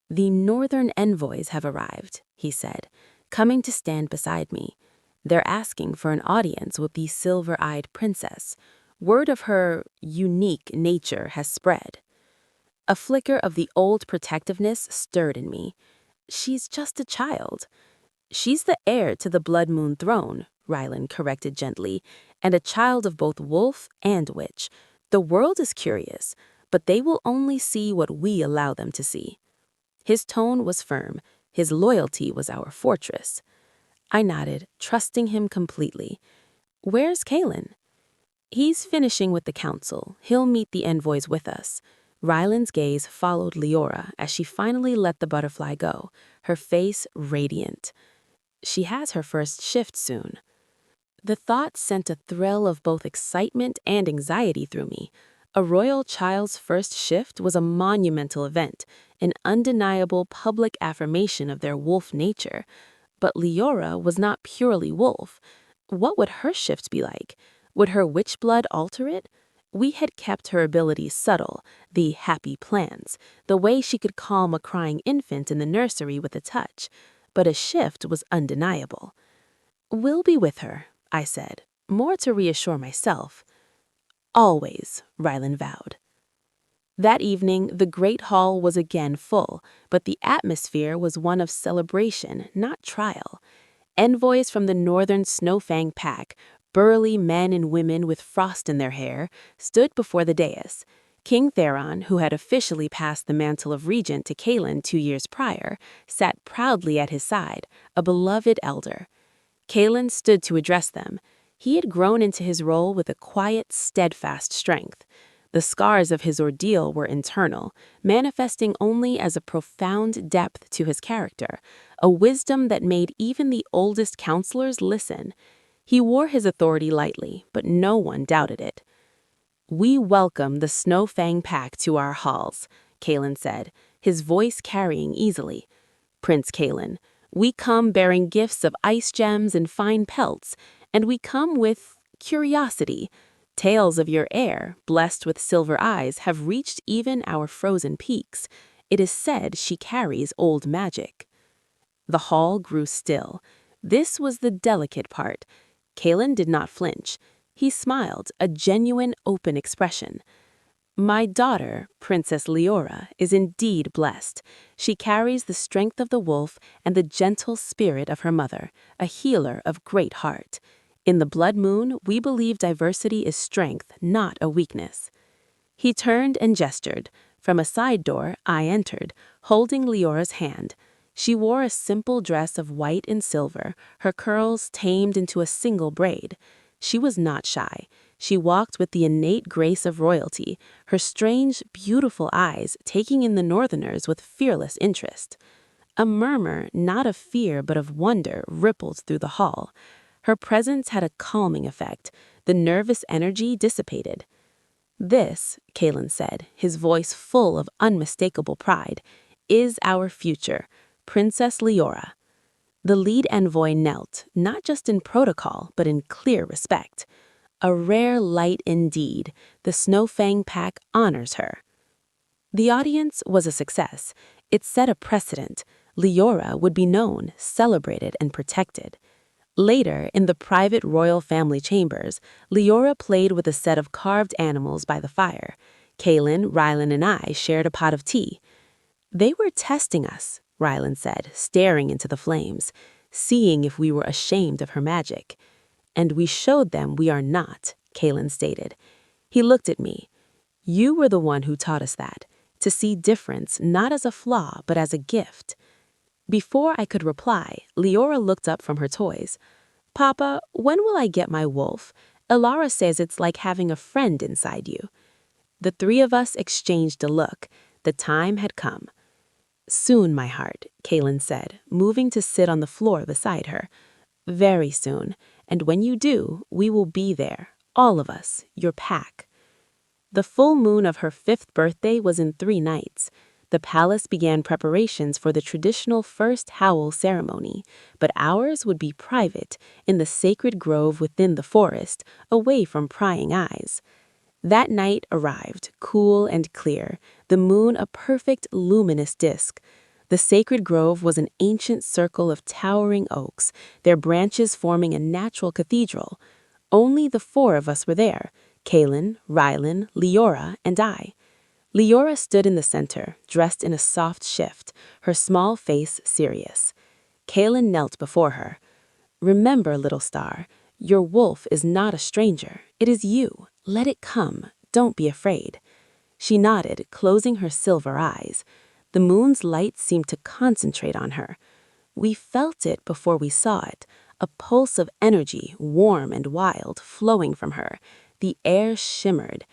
A: "The northern envoys have arrived," he said, coming to stand beside me. "They're asking for an audience with the silver-eyed princess. Word of her unique nature has spread." A flicker of the old protectiveness stirred in me. "She's just a child." "She's the heir to the Blood Moon throne," Rylan corrected gently, "and a child of both wolf and witch. The world is curious, but they will only see what we allow them to see." His tone was firm. His loyalty was our fortress. I nodded, trusting him completely. "Where's Kalen?" "He's finishing with the council. He'll meet the envoys with us." Rylan's gaze followed Leora as she finally let the butterfly go, her face radiant. She has her first shift soon. The thought sent a thrill of both excitement and anxiety through me. A royal child's first shift was a monumental event, an undeniable public affirmation of their wolf nature. But Leora was not purely wolf. What would her shift be like? Would her witch blood alter it? We had kept her abilities subtle, the happy plans, the way she could calm a crying infant in the nursery with a touch. But a shift was undeniable. "We'll be with her," I said, more to reassure myself. "Always," Rylan vowed. That evening, the Great Hall was again full, but the atmosphere was one of celebration, not trial. Envoys from the northern Snowfang pack, burly men and women with frost in their hair, stood before the dais. King Theron, who had officially passed the mantle of regent to Kaelin 2 years prior, sat proudly at his side, a beloved elder. Kaelin stood to address them. He had grown into his role with a quiet, steadfast strength. The scars of his ordeal were internal, manifesting only as a profound depth to his character, a wisdom that made even the oldest counselors listen. He wore his authority lightly, but no one doubted it. "We welcome the Snowfang pack to our halls," Kaelin said, his voice carrying easily. "Prince Kaelin, we come bearing gifts of ice gems and fine pelts, and we come with curiosity. Tales of your heir, blessed with silver eyes, have reached even our frozen peaks. It is said she carries old magic." The hall grew still. This was the delicate part. Kaelin did not flinch. He smiled, a genuine, open expression. "My daughter, Princess Leora, is indeed blessed. She carries the strength of the wolf and the gentle spirit of her mother, a healer of great heart. In the Blood Moon, we believe diversity is strength, not a weakness." He turned and gestured. From a side door, I entered, holding Leora's hand. She wore a simple dress of white and silver, her curls tamed into a single braid. She was not shy. She walked with the innate grace of royalty, her strange, beautiful eyes taking in the northerners with fearless interest. A murmur, not of fear but of wonder, rippled through the hall. Her presence had a calming effect. The nervous energy dissipated. "This," Kaelin said, his voice full of unmistakable pride, "is our future, Princess Leora." The lead envoy knelt, not just in protocol, but in clear respect. A rare light indeed. The Snowfang pack honors her. The audience was a success. It set a precedent. Leora would be known, celebrated, and protected. Later, in the private royal family chambers, Leora played with a set of carved animals by the fire. Kaelin, Rylan, and I shared a pot of tea. "They were testing us," Rylan said, staring into the flames, "seeing if we were ashamed of her magic." "And we showed them we are not," Kaelin stated. He looked at me. "You were the one who taught us that, to see difference not as a flaw but as a gift." Before I could reply, Leora looked up from her toys. "Papa, when will I get my wolf? Elara says it's like having a friend inside you." The three of us exchanged a look. The time had come. "Soon, my heart," Kaelin said, moving to sit on the floor beside her. "Very soon, and when you do, we will be there, all of us, your pack." The full moon of her 5th birthday was in 3 nights. The palace began preparations for the traditional first howl ceremony, but ours would be private, in the sacred grove within the forest, away from prying eyes. That night arrived, cool and clear, the moon a perfect luminous disk. The sacred grove was an ancient circle of towering oaks, their branches forming a natural cathedral. Only the 4 of us were there, Kaelin, Rylan, Leora, and I. Leora stood in the center, dressed in a soft shift, her small face serious. Kaelin knelt before her. "Remember, little star, your wolf is not a stranger. It is you. Let it come. Don't be afraid." She nodded, closing her silver eyes. The moon's light seemed to concentrate on her. We felt it before we saw it, a pulse of energy, warm and wild, flowing from her. The air shimmered.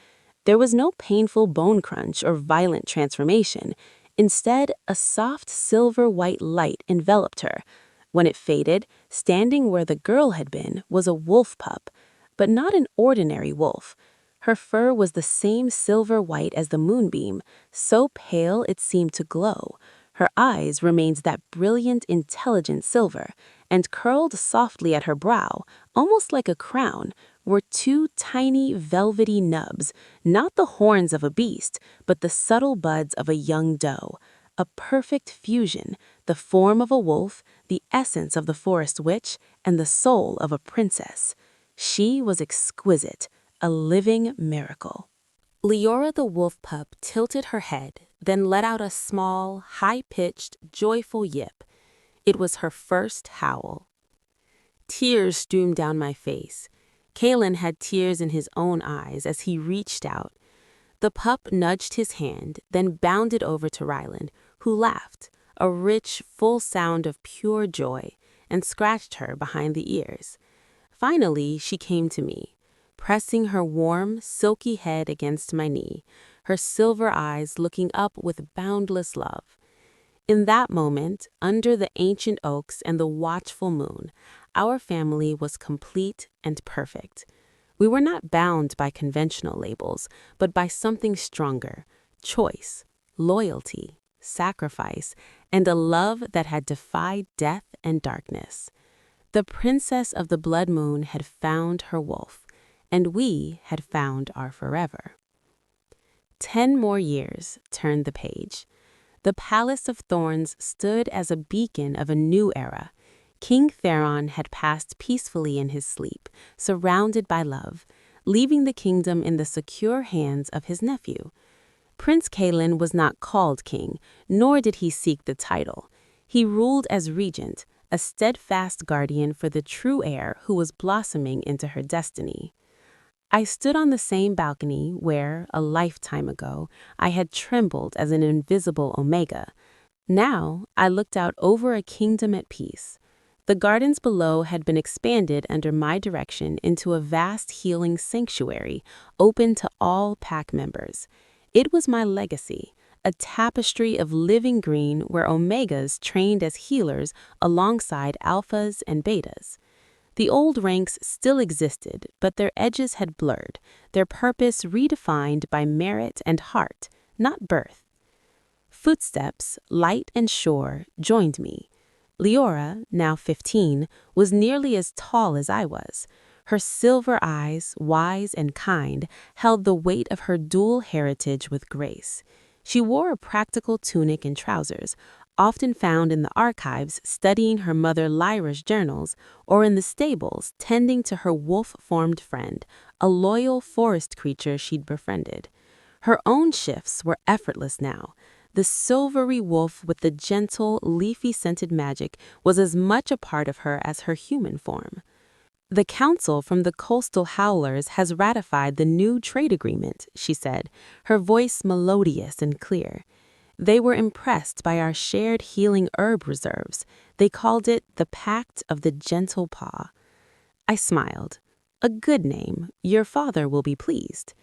A: There was no painful bone crunch or violent transformation. Instead, a soft silver-white light enveloped her.
B: When it faded, standing where the girl had been was a wolf pup, but not an ordinary wolf. Her fur was the same silver white as the moonbeam, so pale it seemed to glow. Her eyes remained that brilliant, intelligent silver, and curled softly at her brow, almost like a crown, were two tiny, velvety nubs, not the horns of a beast, but the subtle buds of a young doe. A perfect fusion, the form of a wolf, the essence of the forest witch, and the soul of a princess. She was exquisite, a living miracle. Leora the wolf pup tilted her head, then let out a small, high-pitched, joyful yip. It was her first howl. Tears streamed down my face. Kalen had tears in his own eyes as he reached out. The pup nudged his hand, then bounded over to Ryland, who laughed, a rich, full sound of pure joy, and scratched her behind the ears. Finally, she came to me, pressing her warm, silky head against my knee, her silver eyes looking up with boundless love. In that moment, under the ancient oaks and the watchful moon, our family was complete and perfect. We were not bound by conventional labels, but by something stronger: choice, loyalty, sacrifice, and a love that had defied death and darkness. The princess of the blood moon had found her wolf, and we had found our forever. 10 more years turned the page. The Palace of Thorns stood as a beacon of a new era. King Theron had passed peacefully in his sleep, surrounded by love, leaving the kingdom in the secure hands of his nephew. Prince Kalen was not called king, nor did he seek the title. He ruled as regent, a steadfast guardian for the true heir who was blossoming into her destiny. I stood on the same balcony where, a lifetime ago, I had trembled as an invisible Omega. Now, I looked out over a kingdom at peace. The gardens below had been expanded under my direction into a vast healing sanctuary, open to all pack members. It was my legacy, a tapestry of living green where Omegas trained as healers alongside Alphas and Betas. The old ranks still existed, but their edges had blurred, their purpose redefined by merit and heart, not birth. Footsteps, light and sure, joined me. Leora, now 15, was nearly as tall as I was. Her silver eyes, wise and kind, held the weight of her dual heritage with grace. She wore a practical tunic and trousers, often found in the archives studying her mother Lyra's journals, or in the stables tending to her wolf-formed friend, a loyal forest creature she'd befriended. Her own shifts were effortless now. The silvery wolf with the gentle, leafy-scented magic was as much a part of her as her human form. "The council from the coastal howlers has ratified the new trade agreement," she said, her voice melodious and clear. "They were impressed by our shared healing herb reserves. They called it the Pact of the Gentle Paw." I smiled. "A good name. Your father will be pleased."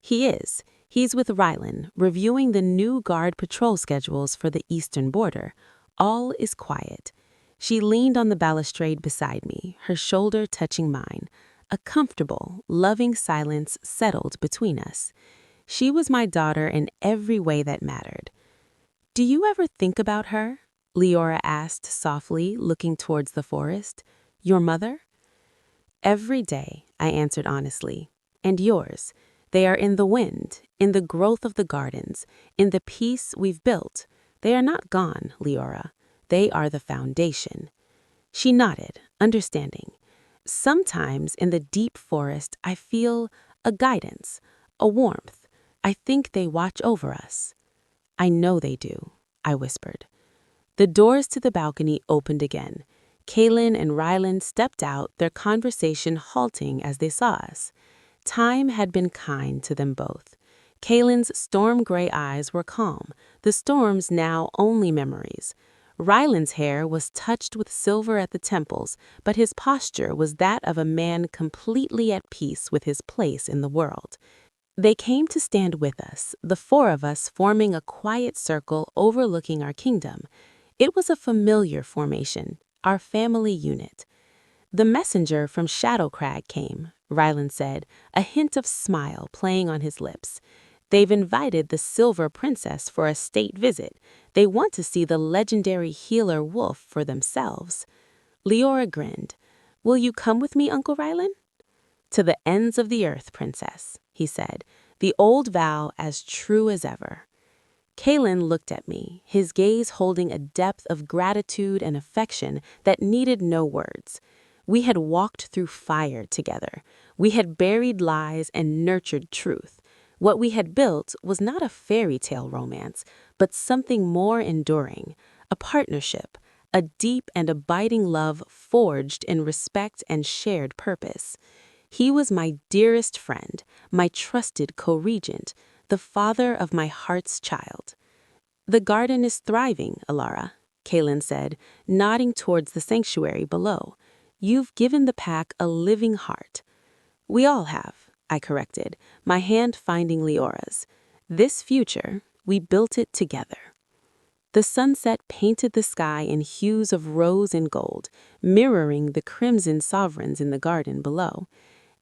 B: "He is. He's with Rylan, reviewing the new guard patrol schedules for the eastern border. All is quiet." She leaned on the balustrade beside me, her shoulder touching mine. A comfortable, loving silence settled between us. She was my daughter in every way that mattered. "Do you ever think about her?" Leora asked softly, looking towards the forest. "Your mother?" "Every day," I answered honestly. "And yours? They are in the wind, in the growth of the gardens, in the peace we've built. They are not gone, Leora. They are the foundation." She nodded, understanding. "Sometimes in the deep forest I feel a guidance, a warmth. I think they watch over us." "I know they do," I whispered. The doors to the balcony opened again. Kalen and Ryland stepped out, their conversation halting as they saw us. Time had been kind to them both. Kalen's storm-gray eyes were calm, the storms now only memories. Ryland's hair was touched with silver at the temples, but his posture was that of a man completely at peace with his place in the world. They came to stand with us, the four of us forming a quiet circle overlooking our kingdom. It was a familiar formation, our family unit. The messenger from Shadowcrag came, Rylan said, a hint of smile playing on his lips. They've invited the Silver Princess for a state visit. They want to see the legendary healer wolf for themselves. Leora grinned. Will you come with me, Uncle Rylan? To the ends of the earth, Princess, he said, the old vow as true as ever. Kalen looked at me, his gaze holding a depth of gratitude and affection that needed no words. We had walked through fire together. We had buried lies and nurtured truth. What we had built was not a fairy tale romance, but something more enduring, a partnership, a deep and abiding love forged in respect and shared purpose. He was my dearest friend, my trusted co-regent, the father of my heart's child. The garden is thriving, Alara, Kalen said, nodding towards the sanctuary below. You've given the pack a living heart. We all have, I corrected, my hand finding Leora's. This future, we built it together. The sunset painted the sky in hues of rose and gold, mirroring the crimson sovereigns in the garden below.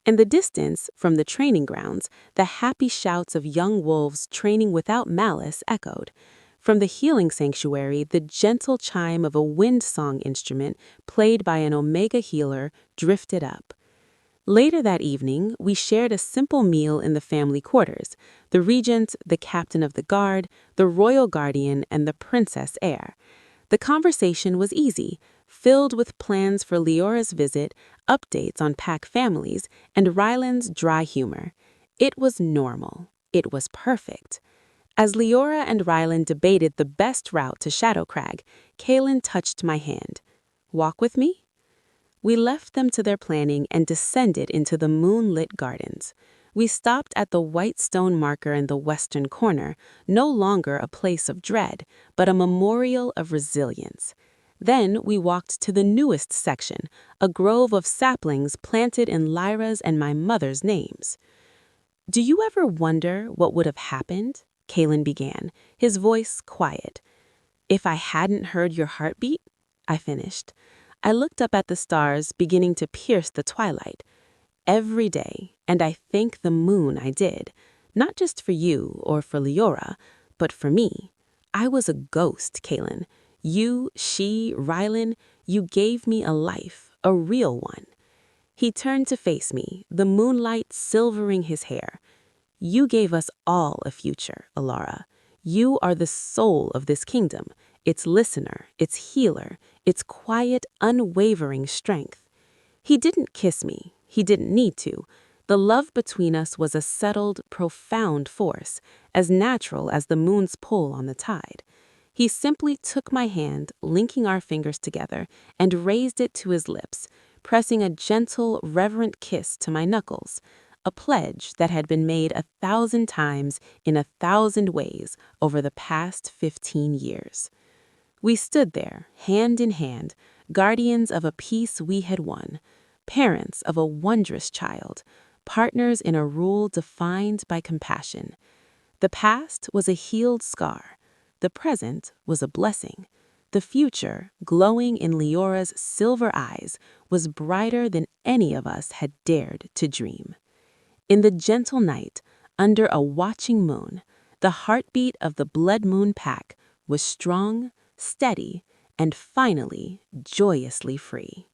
B: In the distance, from the training grounds, the happy shouts of young wolves training without malice echoed. From the healing sanctuary, the gentle chime of a wind song instrument played by an Omega healer drifted up. Later that evening, we shared a simple meal in the family quarters. The regent, the captain of the guard, the royal guardian, and the princess heir. The conversation was easy, filled with plans for Leora's visit, updates on pack families, and Ryland's dry humor. It was normal. It was perfect. As Leora and Ryland debated the best route to Shadowcrag, Kalen touched my hand. Walk with me? We left them to their planning and descended into the moonlit gardens. We stopped at the white stone marker in the western corner, no longer a place of dread, but a memorial of resilience. Then we walked to the newest section, a grove of saplings planted in Lyra's and my mother's names. Do you ever wonder what would have happened? Kalen began, his voice quiet. If I hadn't heard your heartbeat? I finished. I looked up at the stars beginning to pierce the twilight. Every day, and I thank the moon I did, not just for you or for Leora, but for me. I was a ghost, Kalen. You, she, Rylan, you gave me a life, a real one. He turned to face me, the moonlight silvering his hair. You gave us all a future, Alara. You are the soul of this kingdom, its listener, its healer, its quiet, unwavering strength. He didn't kiss me. He didn't need to. The love between us was a settled, profound force, as natural as the moon's pull on the tide. He simply took my hand, linking our fingers together, and raised it to his lips, pressing a gentle, reverent kiss to my knuckles, a pledge that had been made 1,000 times in 1,000 ways over the past 15 years. We stood there, hand in hand, guardians of a peace we had won, parents of a wondrous child, partners in a rule defined by compassion. The past was a healed scar. The present was a blessing. The future, glowing in Leora's silver eyes, was brighter than any of us had dared to dream. In the gentle night, under a watching moon, the heartbeat of the Blood Moon Pack was strong, steady, and finally joyously free.